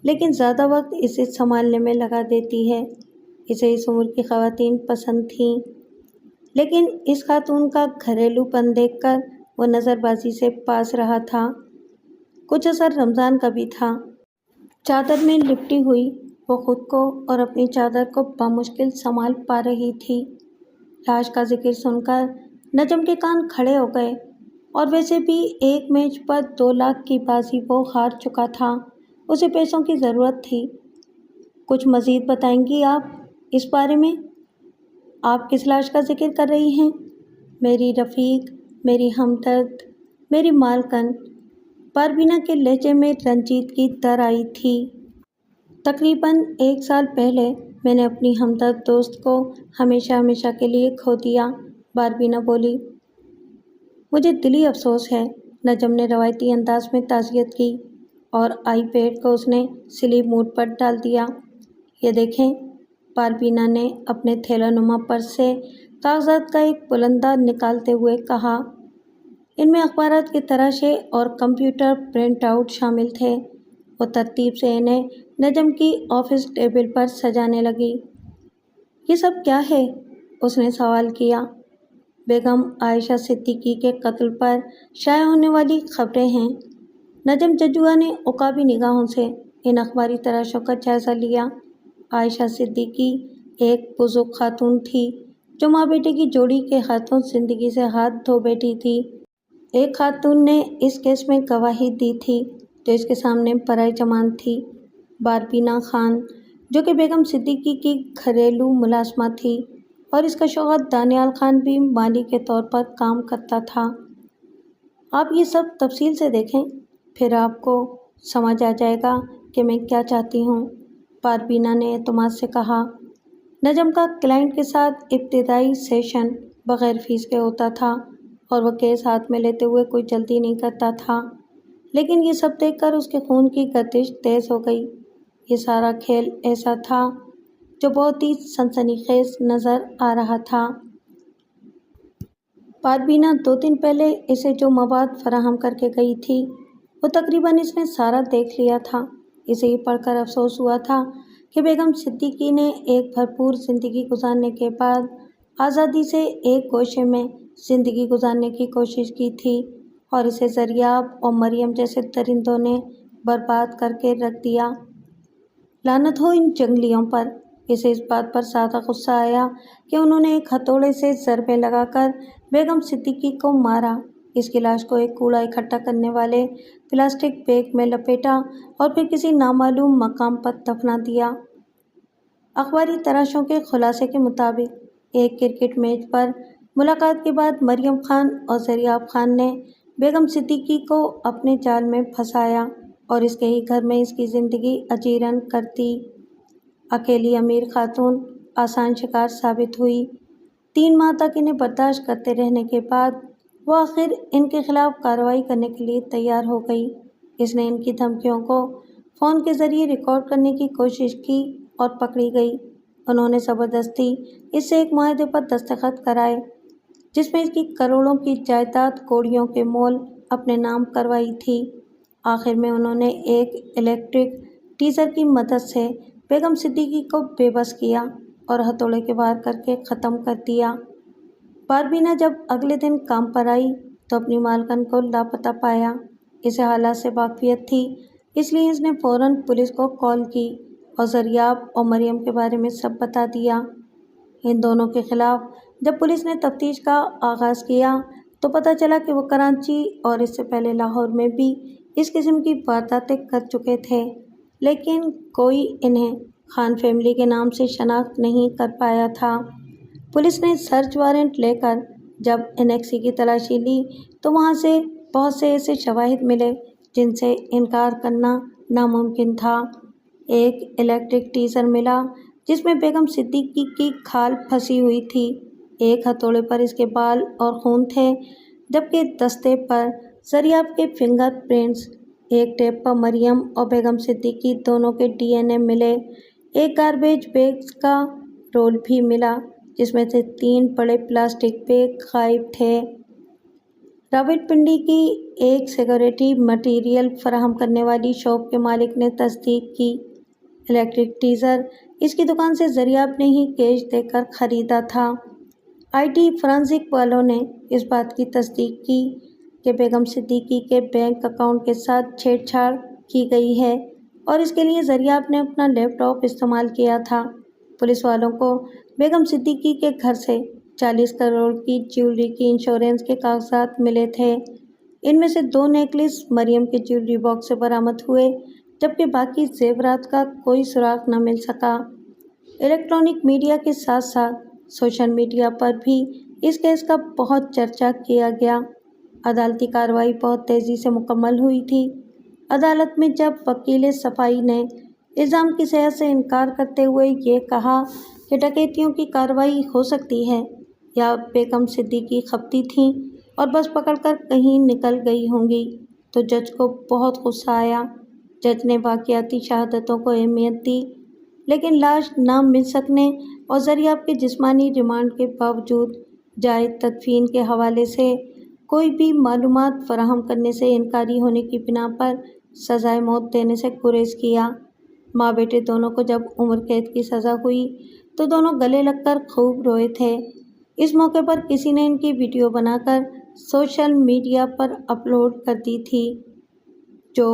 لیکن زیادہ وقت اسے سنبھالنے میں لگا دیتی ہے۔ اسے اس عمر کی خواتین پسند تھیں، لیکن اس خاتون کا گھریلو پن دیکھ کر وہ نظر بازی سے پاس رہا تھا۔ کچھ اثر رمضان کا بھی تھا۔ چادر میں لپٹی ہوئی وہ خود کو اور اپنی چادر کو بمشکل سنبھال پا رہی تھی۔ لاش کا ذکر سن کر نجم کے کان کھڑے ہو گئے، اور ویسے بھی ایک میچ پر 2 لاکھ کی بازی وہ ہار چکا تھا، اسے پیسوں کی ضرورت تھی۔ کچھ مزید بتائیں گی آپ اس بارے میں؟ آپ کس لاش کا ذکر کر رہی ہیں؟ میری رفیق، میری ہمدرد، میری مالکن، پاربینہ کے لہجے میں رنجیدگی در آئی تھی۔ تقریباً 1 سال پہلے میں نے اپنی ہمدرد دوست کو ہمیشہ ہمیشہ کے لیے کھو دیا، پاربینہ بولی۔ مجھے دلی افسوس ہے، نجم نے روایتی انداز میں تعزیت کی، اور آئی پیڈ کو اس نے سلیپ موڈ پر ڈال دیا۔ یہ دیکھیں، پاربینہ نے اپنے تھیلا نما پرس سے کاغذات کا ایک پلندہ نکالتے ہوئے کہا۔ ان میں اخبارات کے تراشے اور کمپیوٹر پرنٹ آؤٹ شامل تھے۔ وہ ترتیب سے انہیں نجم کی آفس ٹیبل پر سجانے لگی۔ یہ سب کیا ہے؟ اس نے سوال کیا۔ بیگم عائشہ صدیقی کے قتل پر شائع ہونے والی خبریں ہیں۔ نجم جنجوعہ نے عقابی نگاہوں سے ان اخباری تراشوں کا جائزہ لیا۔ عائشہ صدیقی ایک بزرگ خاتون تھی جو ماں بیٹے کی جوڑی کے ہاتھوں زندگی سے ہاتھ دھو بیٹھی تھی۔ ایک خاتون نے اس کیس میں گواہی دی تھی جو اس کے سامنے براہ جماعت تھی، پاربینہ خان، جو کہ بیگم صدیقی کی گھریلو ملازمہ تھی، اور اس کا شوہر دانیال خان بھی مالی کے طور پر کام کرتا تھا۔ آپ یہ سب تفصیل سے دیکھیں، پھر آپ کو سمجھ آ جائے گا کہ میں کیا چاہتی ہوں، پاربینہ نے اعتماد سے کہا۔ نجم کا کلائنٹ کے ساتھ ابتدائی سیشن بغیر فیس کے ہوتا تھا، اور وہ کیس ہاتھ میں لیتے ہوئے کوئی جلدی نہیں کرتا تھا، لیکن یہ سب دیکھ کر اس کے خون کی گردش تیز ہو گئی۔ یہ سارا کھیل ایسا تھا جو بہت ہی سنسنی خیز نظر آ رہا تھا۔ پاربینہ 2 دن پہلے اسے جو مواد فراہم کر کے گئی تھی وہ تقریباً اس نے سارا دیکھ لیا تھا۔ اسے یہ پڑھ کر افسوس ہوا تھا کہ بیگم صدیقی نے ایک بھرپور زندگی گزارنے کے بعد آزادی سے ایک گوشے میں زندگی گزارنے کی کوشش کی تھی، اور اسے زریاب اور مریم جیسے درندوں نے برباد کر کے رکھ دیا۔ لعنت ہو ان جنگلیوں پر۔ اسے اس بات پر زیادہ غصہ آیا کہ انہوں نے ایک ہتھوڑے سے ضربیں لگا کر بیگم صدیقی کو مارا، اس کی لاش کو ایک کوڑا اکٹھا کرنے والے پلاسٹک بیگ میں لپیٹا اور پھر کسی نامعلوم مقام پر دفنا دیا۔ اخباری تراشوں کے خلاصے کے مطابق ایک کرکٹ میچ پر ملاقات کے بعد مریم خان اور زریاب خان نے بیگم صدیقی کو اپنے جال میں پھنسایا اور اس کے ہی گھر میں اس کی زندگی اجیرن کر دی۔ اکیلی امیر خاتون آسان شکار ثابت ہوئی۔ 3 ماہ تک انہیں برداشت کرتے رہنے کے بعد وہ آخر ان کے خلاف کارروائی کرنے کے لیے تیار ہو گئی۔ اس نے ان کی دھمکیوں کو فون کے ذریعے ریکارڈ کرنے کی کوشش کی اور پکڑی گئی۔ انہوں نے زبردستی اس سے ایک معاہدے پر دستخط کرائے جس میں اس کی کروڑوں کی جائیداد کوڑیوں کے مول اپنے نام کروائی تھی۔ آخر میں انہوں نے ایک الیکٹرک ٹیزر کی مدد سے بیگم صدیقی کو بے بس کیا اور ہتھوڑے کے وار کر کے ختم کر دیا۔ پاربینہ جب اگلے دن کام پر آئی تو اپنی مالکن کو لاپتہ پایا۔ اسے حالات سے واقفیت تھی، اس لیے اس نے فوراً پولیس کو کال کی اور زریاب اور مریم کے بارے میں سب بتا دیا۔ ان دونوں کے خلاف جب پولیس نے تفتیش کا آغاز کیا تو پتہ چلا کہ وہ کراچی اور اس سے پہلے لاہور میں بھی اس قسم کی وارداتیں کر چکے تھے، لیکن کوئی انہیں خان فیملی کے نام سے شناخت نہیں کر پایا تھا۔ پولیس نے سرچ وارنٹ لے کر جب انیکسی کی تلاشی لی تو وہاں سے بہت سے ایسے شواہد ملے جن سے انکار کرنا ناممکن تھا۔ ایک الیکٹرک ٹیزر ملا جس میں بیگم صدیقی کی کھال پھنسی ہوئی تھی، ایک ہتھوڑے پر اس کے بال اور خون تھے، جبکہ دستے پر زریاب کے فنگر پرنٹس، ایک ٹیپ پر مریم اور بیگم صدیقی دونوں کے ڈی این اے ملے۔ ایک گاربیج بیگ کا رول بھی ملا جس میں سے 3 بڑے پلاسٹک بیگ غائب تھے۔ راولپنڈی کی ایک سیکورٹی مٹیریل فراہم کرنے والی شاپ کے مالک نے تصدیق کی، الیکٹرک ٹیزر اس کی دکان سے زریاب نے ہی کیش دے کر خریدا تھا۔ آئی ٹی فرانزک والوں نے اس بات کی تصدیق کی کہ بیگم صدیقی کے بینک اکاؤنٹ کے ساتھ چھیڑ چھاڑ کی گئی ہے اور اس کے لیے زریاب نے اپنا لیپ ٹاپ استعمال کیا تھا۔ پولیس والوں کو بیگم صدیقی کے گھر سے 40 کروڑ کی جیولری کی انشورنس کے کاغذات ملے تھے۔ ان میں سے 2 نیکلس مریم کے جیولری باکس سے برآمد ہوئے، جبکہ باقی زیورات کا کوئی سراغ نہ مل سکا۔ الیکٹرانک میڈیا کے ساتھ ساتھ سوشل میڈیا پر بھی اس کیس کا بہت چرچا کیا گیا۔ عدالتی کارروائی بہت تیزی سے مکمل ہوئی تھی۔ عدالت میں جب وکیل صفائی نے الزام کی صحت سے انکار کرتے ہوئے یہ کہا کہ ڈکیتیوں کی کارروائی ہو سکتی ہے یا بیگم صدیقی خفتی تھیں اور بس پکڑ کر کہیں نکل گئی ہوں گی تو جج کو بہت غصہ آیا۔ جج نے واقعاتی شہادتوں کو اہمیت دی، لیکن لاش نہ مل سکنے اور زریاب کے جسمانی ریمانڈ کے باوجود جائز تدفین کے حوالے سے کوئی بھی معلومات فراہم کرنے سے انکاری ہونے کی بنا پر سزائے موت دینے سے گریز کیا۔ ماں بیٹے دونوں کو جب عمر قید کی سزا ہوئی تو دونوں گلے لگ کر خوب روئے تھے۔ اس موقع پر کسی نے ان کی ویڈیو بنا کر سوشل میڈیا پر اپلوڈ کر دی تھی جو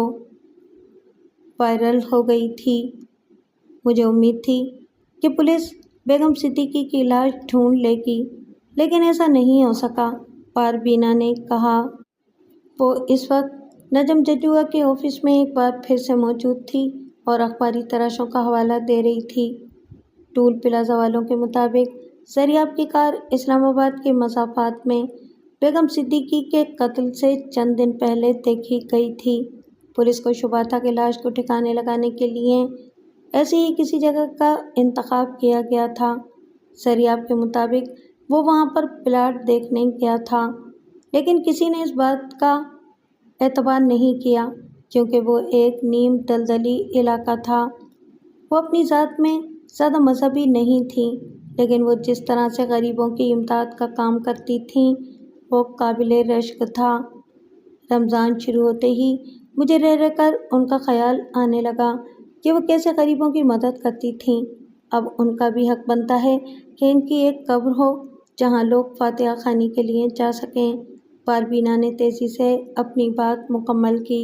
وائرل ہو گئی تھی۔ مجھے امید تھی کہ پولیس بیگم صدیقی کی لاش ڈھونڈ لے گی، لیکن ایسا نہیں ہو سکا، پاربینہ نے کہا۔ وہ اس وقت نجم ججوہ کے آفس میں ایک بار پھر سے موجود تھی اور اخباری تراشوں کا حوالہ دے رہی تھی۔ ٹول پلازہ والوں کے مطابق زریاب کی کار اسلام آباد کے مسافات میں بیگم صدیقی کے قتل سے چند دن پہلے دیکھی گئی تھی۔ پولیس کو شبہ تھا کہ لاش کو ٹھکانے لگانے کے لیے ایسی ہی کسی جگہ کا انتخاب کیا گیا تھا۔ زریاب کے مطابق وہ وہاں پر پلاٹ دیکھنے گیا تھا، لیکن کسی نے اس بات کا اعتبار نہیں کیا کیونکہ وہ ایک نیم دلدلی علاقہ تھا۔ وہ اپنی ذات میں زیادہ مذہبی نہیں تھیں، لیکن وہ جس طرح سے غریبوں کی امداد کا کام کرتی تھیں وہ قابل رشک تھا۔ رمضان شروع ہوتے ہی مجھے رہ رہ کر ان کا خیال آنے لگا کہ وہ کیسے غریبوں کی مدد کرتی تھیں۔ اب ان کا بھی حق بنتا ہے کہ ان کی ایک قبر ہو جہاں لوگ فاتحہ خوانی کے لیے جا سکیں۔ پاربینہ نے تیزی سے اپنی بات مکمل کی۔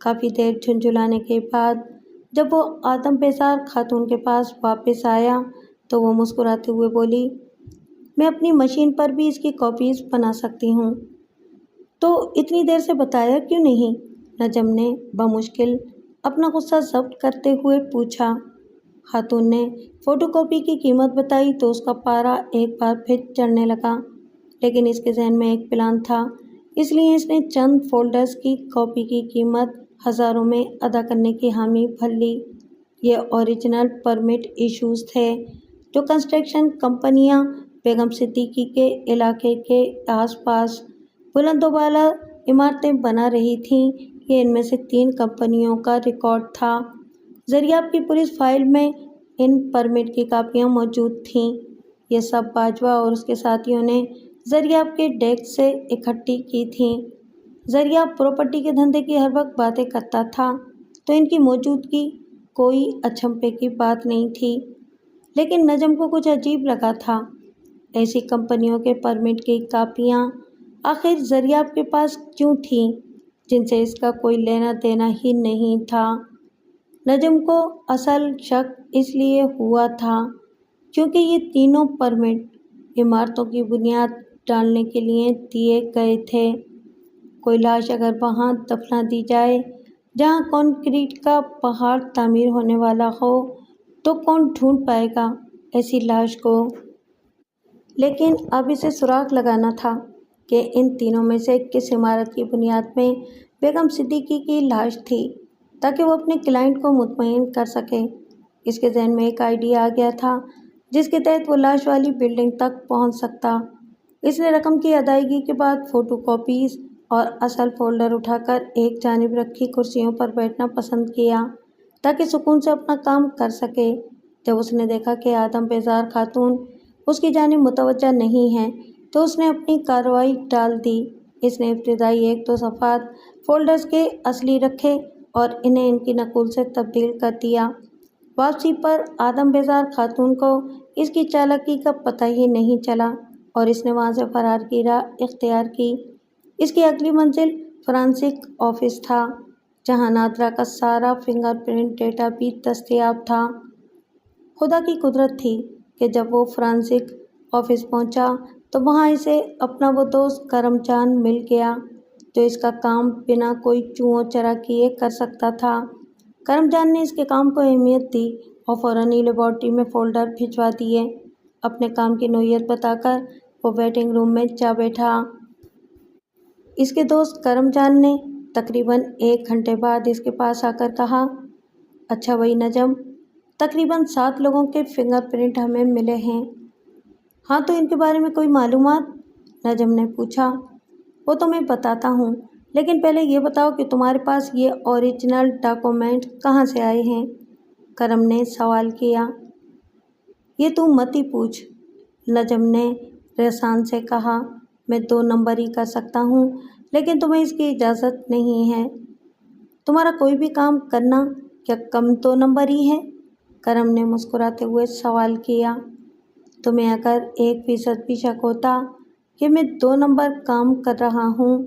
کافی دیر جھنجھلانے کے بعد جب وہ آدم بیزار خاتون کے پاس واپس آیا تو وہ مسکراتے ہوئے بولی، میں اپنی مشین پر بھی اس کی کاپیز بنا سکتی ہوں۔ تو اتنی دیر سے بتایا کیوں نہیں؟ نجم نے بمشکل اپنا غصہ ضبط کرتے ہوئے پوچھا۔ خاتون نے فوٹو کاپی کی قیمت بتائی تو اس کا پارا ایک بار پھر چڑھنے لگا، لیکن اس کے ذہن میں ایک پلان تھا، اس لیے اس نے چند فولڈرز کی کاپی کی قیمت ہزاروں میں ادا کرنے کی حامی بھر لی۔ یہ اوریجنل پرمٹ ایشوز تھے جو کنسٹرکشن کمپنیاں بیگم صدیقی کے علاقے کے آس پاس بلند و بالا عمارتیں بنا رہی تھیں۔ یہ ان میں سے 3 کمپنیوں کا ریکارڈ تھا۔ زریاب کی پولیس فائل میں ان پرمٹ کی کاپیاں موجود تھیں۔ یہ سب باجوہ اور اس کے ساتھیوں نے زریاب کے ڈیسک سے اکٹھی کی تھیں۔ زریاب پراپرٹی کے دھندے کی ہر وقت باتیں کرتا تھا تو ان کی موجودگی کوئی اچنبھے کی بات نہیں تھی، لیکن نجم کو کچھ عجیب لگا تھا۔ ایسی کمپنیوں کے پرمٹ کی کاپیاں آخر زریاب کے پاس کیوں تھیں جن سے اس کا کوئی لینا دینا ہی نہیں تھا؟ نجم کو اصل شک اس لیے ہوا تھا کیونکہ یہ تینوں پرمٹ عمارتوں کی بنیاد ڈالنے کے لیے دیے گئے تھے۔ کوئی لاش اگر وہاں دفنا دی جائے جہاں کنکریٹ کا پہاڑ تعمیر ہونے والا ہو تو کون ڈھونڈ پائے گا ایسی لاش کو؟ لیکن اب اسے سراغ لگانا تھا کہ ان تینوں میں سے کس عمارت کی بنیاد میں بیگم صدیقی کی لاش تھی، تاکہ وہ اپنے کلائنٹ کو مطمئن کر سکے۔ اس کے ذہن میں ایک آئیڈیا آ گیا تھا جس کے تحت وہ لاش والی بلڈنگ تک پہنچ سکتا۔ اس نے رقم کی ادائیگی کے بعد فوٹو کاپیز اور اصل فولڈر اٹھا کر ایک جانب رکھی کرسیوں پر بیٹھنا پسند کیا تاکہ سکون سے اپنا کام کر سکے۔ جب اس نے دیکھا کہ آدم بیزار خاتون اس کی جانب متوجہ نہیں ہے تو اس نے اپنی کارروائی ٹال دی۔ اس نے ابتدائی 1-2 صفحات فولڈرز کے اصلی رکھے اور انہیں ان کی نقول سے تبدیل کر دیا۔ واپسی پر آدم بیزار خاتون کو اس کی چالاکی کا پتہ ہی نہیں چلا اور اس نے وہاں سے فرار کی راہ اختیار کی۔ اس کی اگلی منزل فرانسک آفس تھا جہاں نادرہ کا سارا فنگر پرنٹ ڈیٹا بھی دستیاب تھا۔ خدا کی قدرت تھی کہ جب وہ فرانسک آفس پہنچا تو وہاں اسے اپنا وہ دوست کرم جان مل گیا جو اس کا کام بنا کوئی چوں و چرا کیے کر سکتا تھا۔ کرم جان نے اس کے کام کو اہمیت دی اور فوراً ہی لیبارٹری میں فولڈر بھجوا دیے۔ اپنے کام کی نوعیت بتا کر وہ ویٹنگ روم میں جا بیٹھا۔ اس کے دوست کرم جان نے تقریباً 1 گھنٹے بعد اس کے پاس آ کر کہا، اچھا بھائی نجم، تقریباً 7 لوگوں کے فنگر پرنٹ ہمیں ملے ہیں۔ ہاں تو ان کے بارے میں کوئی معلومات؟ نجم نے پوچھا۔ وہ تو میں بتاتا ہوں، لیکن پہلے یہ بتاؤ کہ تمہارے پاس یہ اوریجنل ڈاکومنٹ کہاں سے آئے ہیں؟ کرم نے سوال کیا۔ یہ تو مت ہی پوچھ، نجم نے رسان سے کہا، میں 2 نمبر ہی کر سکتا ہوں لیکن تمہیں اس کی اجازت نہیں ہے۔ تمہارا کوئی بھی کام کرنا کیا کم 2 نمبر ہی ہے؟ کرم نے مسکراتے ہوئے سوال کیا۔ تمہیں اگر 1% بھی شک ہوتا کہ میں 2 نمبر کام کر رہا ہوں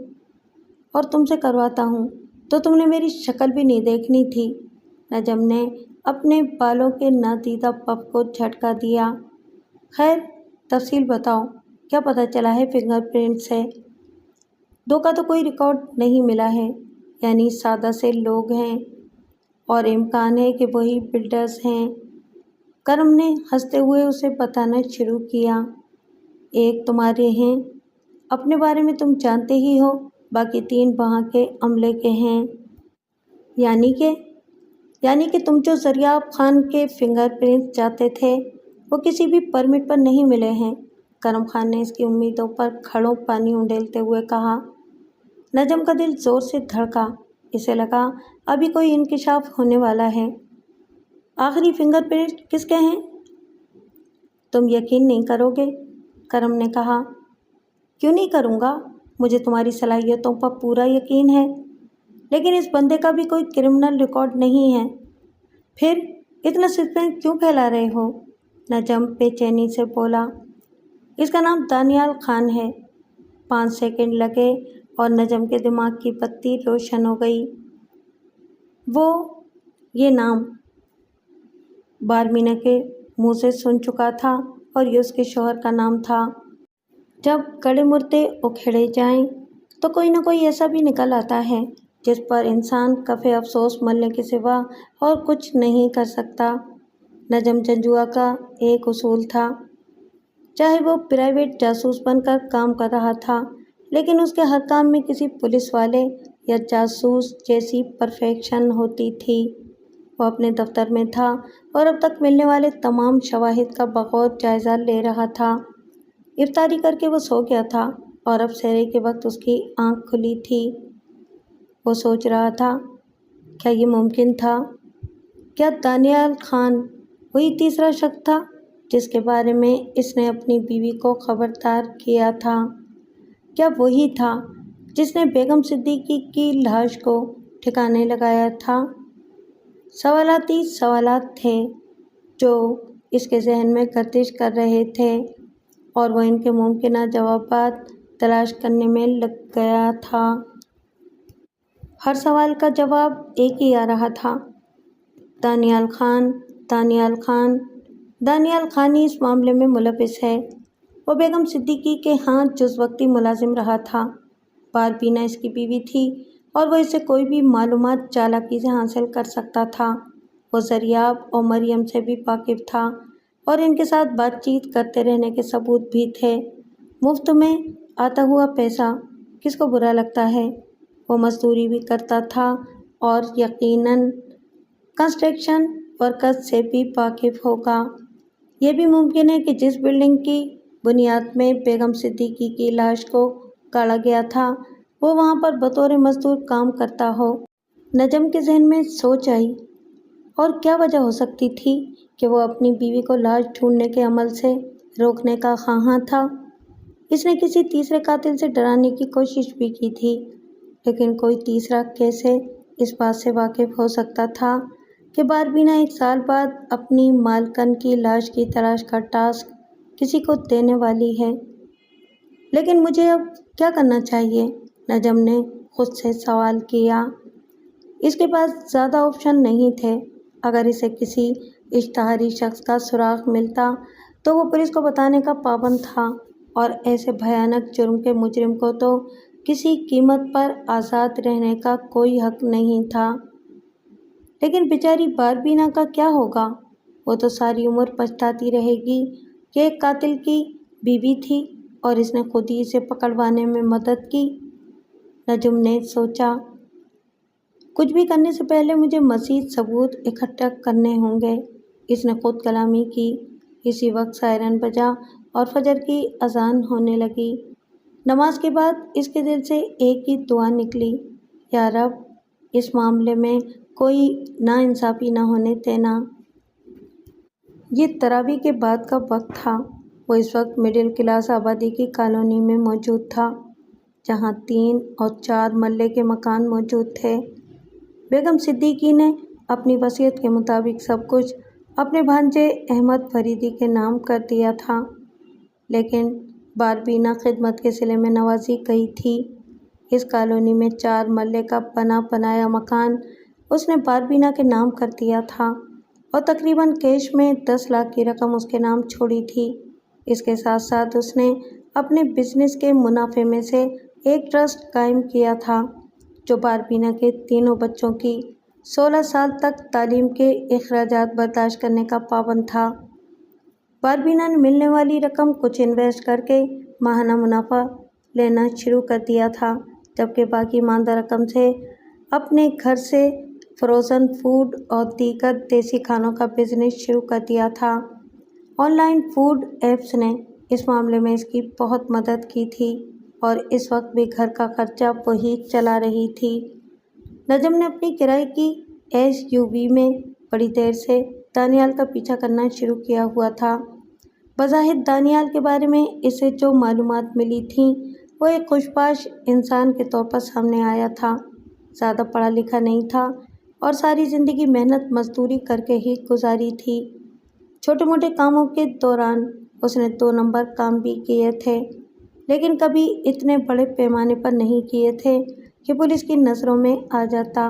اور تم سے کرواتا ہوں تو تم نے میری شکل بھی نہیں دیکھنی تھی۔ نجم نے اپنے بالوں کے نادیدہ پف کو جھٹکا دیا۔ خیر تفصیل بتاؤ، کیا پتہ چلا ہے فنگر پرنٹ سے؟ 2 کا تو کوئی ریکارڈ نہیں ملا ہے، یعنی سادہ سے لوگ ہیں اور امکان ہے کہ وہی بلڈرز ہیں۔ کرم نے ہنستے ہوئے اسے بتانا شروع کیا۔ 1 تمہارے ہیں، اپنے بارے میں تم جانتے ہی ہو، باقی 3 وہاں کے عملے کے ہیں۔ یعنی کہ تم جو زریاب خان کے فنگر پرنٹ چاہتے تھے وہ کسی بھی پرمٹ پر نہیں ملے ہیں۔ کرم خان نے اس کی امیدوں پر کھڑوں پانی اونڈیلتے ہوئے کہا۔ نجم کا دل زور سے دھڑکا، اسے لگا ابھی کوئی انکشاف ہونے والا ہے۔ آخری فنگر پرنٹ کس کے ہیں؟ تم یقین نہیں کرو گے، کرم نے کہا۔ کیوں نہیں کروں گا؟ مجھے تمہاری صلاحیتوں پر پورا یقین ہے، لیکن اس بندے کا بھی کوئی کرمنل ریکارڈ نہیں ہے۔ پھر اتنا سسپینس کیوں پھیلا رہے ہو؟ نجم بے چینی سے بولا۔ اس کا نام دانیال خان ہے۔ 5 سیکنڈ لگے اور نجم کے دماغ کی بتی روشن ہو گئی۔ وہ یہ نام باربینا کے منہ سے سن چکا تھا اور یہ اس کے شوہر کا نام تھا۔ جب گڑے مردے اکھیڑے جائیں تو کوئی نہ کوئی ایسا بھی نکل آتا ہے جس پر انسان کفِ افسوس ملنے کے سوا اور کچھ نہیں کر سکتا۔ نجم جنجوعہ کا ایک اصول تھا، چاہے وہ پرائیویٹ جاسوس بن کر کام کر رہا تھا، لیکن اس کے ہر کام میں کسی پولیس والے یا جاسوس جیسی پرفیکشن ہوتی تھی۔ وہ اپنے دفتر میں تھا اور اب تک ملنے والے تمام شواہد کا بغور جائزہ لے رہا تھا۔ افطاری کر کے وہ سو گیا تھا اور اب سحری کے وقت اس کی آنکھ کھلی تھی۔ وہ سوچ رہا تھا، کیا یہ ممکن تھا؟ کیا دانیال خان وہی تیسرا شخص تھا جس کے بارے میں اس نے اپنی بیوی کو خبردار کیا تھا؟ کیا وہی تھا جس نے بیگم صدیقی کی لاش کو ٹھکانے لگایا تھا؟ سوالات ہی سوالات تھے جو اس کے ذہن میں گردش کر رہے تھے اور وہ ان کے ممکنہ جوابات تلاش کرنے میں لگ گیا تھا۔ ہر سوال کا جواب ایک ہی آ رہا تھا، دانیال خان، دانیال خان۔ دانیال خان ہی اس معاملے میں ملوث ہے۔ وہ بیگم صدیقی کے ہاں جز وقتی ملازم رہا تھا۔ باربینا اس کی بیوی تھی اور وہ اس سے کوئی بھی معلومات چالاکی سے حاصل کر سکتا تھا۔ وہ زریاب اور مریم سے بھی واقف تھا اور ان کے ساتھ بات چیت کرتے رہنے کے ثبوت بھی تھے۔ مفت میں آتا ہوا پیسہ کس کو برا لگتا ہے؟ وہ مزدوری بھی کرتا تھا اور یقیناً کنسٹرکشن ورکرز سے بھی واقف ہوگا۔ یہ بھی ممکن ہے کہ جس بلڈنگ کی بنیاد میں بیگم صدیقی کی لاش کو گاڑا گیا تھا وہ وہاں پر بطور مزدور کام کرتا ہو۔ نجم کے ذہن میں سوچ آئی، اور کیا وجہ ہو سکتی تھی کہ وہ اپنی بیوی کو لاش ڈھونڈنے کے عمل سے روکنے کا خواہاں تھا؟ اس نے کسی تیسرے قاتل سے ڈرانے کی کوشش بھی کی تھی، لیکن کوئی تیسرا کیسے اس بات سے واقف ہو سکتا تھا کہ باربینا 1 سال بعد اپنی مالکن کی لاش کی تلاش کا ٹاسک کسی کو دینے والی ہے؟ لیکن مجھے اب کیا کرنا چاہیے؟ نجم نے خود سے سوال کیا۔ اس کے پاس زیادہ آپشن نہیں تھے۔ اگر اسے کسی اشتہاری شخص کا سراغ ملتا تو وہ پولیس کو بتانے کا پابند تھا، اور ایسے بھیانک جرم کے مجرم کو تو کسی قیمت پر آزاد رہنے کا کوئی حق نہیں تھا۔ لیکن بیچاری باربینا کا کیا ہوگا؟ وہ تو ساری عمر پچھتاتی رہے گی کہ ایک قاتل کی بیوی تھی اور اس نے خود ہی اسے پکڑوانے میں مدد کی۔ نجم نے سوچا، کچھ بھی کرنے سے پہلے مجھے مزید ثبوت اکٹھا کرنے ہوں گے۔ اس نے خود کلامی کی۔ اسی وقت سائرن بجا اور فجر کی اذان ہونے لگی۔ نماز کے بعد اس کے دل سے ایک ہی دعا نکلی، یا رب، اس معاملے میں کوئی ناانصافی نہ ہونے دینا۔ یہ تراویح کے بعد کا وقت تھا۔ وہ اس وقت مڈل کلاس آبادی کی کالونی میں موجود تھا، جہاں 3 اور 4 مرلے کے مکان موجود تھے۔ بیگم صدیقی نے اپنی وصیت کے مطابق سب کچھ اپنے بھانجے احمد فریدی کے نام کر دیا تھا، لیکن باربینا خدمت کے صلے میں نوازی گئی تھی۔ اس کالونی میں 4 مرلے کا بنا بنایا مکان اس نے باربینا کے نام کر دیا تھا اور تقریباً کیش میں 10 لاکھ کی رقم اس کے نام چھوڑی تھی۔ اس کے ساتھ ساتھ اس نے اپنے بزنس کے منافع میں سے ایک ٹرسٹ قائم کیا تھا جو باربینا کے تینوں بچوں کی 16 سال تک تعلیم کے اخراجات برداشت کرنے کا پابند تھا۔ باربینا نے ملنے والی رقم کچھ انویسٹ کر کے ماہانہ منافع لینا شروع کر دیا تھا، جبکہ باقی ماندہ رقم سے اپنے گھر سے فروزن فوڈ اور دیگر دیسی کھانوں کا بزنس شروع کر دیا تھا۔ آن لائن فوڈ ایپس نے اس معاملے میں اس کی بہت مدد کی تھی اور اس وقت بھی گھر کا خرچہ وہی چلا رہی تھی۔ نجم نے اپنی کرائے کی SUV میں بڑی دیر سے دانیال کا پیچھا کرنا شروع کیا ہوا تھا۔ بظاہر دانیال کے بارے میں اسے جو معلومات ملی تھیں وہ ایک خوشباش انسان کے طور پر سامنے آیا تھا۔ زیادہ پڑھا لکھا نہیں تھا اور ساری زندگی محنت مزدوری کر کے ہی گزاری تھی۔ چھوٹے موٹے کاموں کے دوران اس نے 2 نمبر کام بھی کیے تھے، لیکن کبھی اتنے بڑے پیمانے پر نہیں کیے تھے کہ پولیس کی نظروں میں آ جاتا۔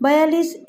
42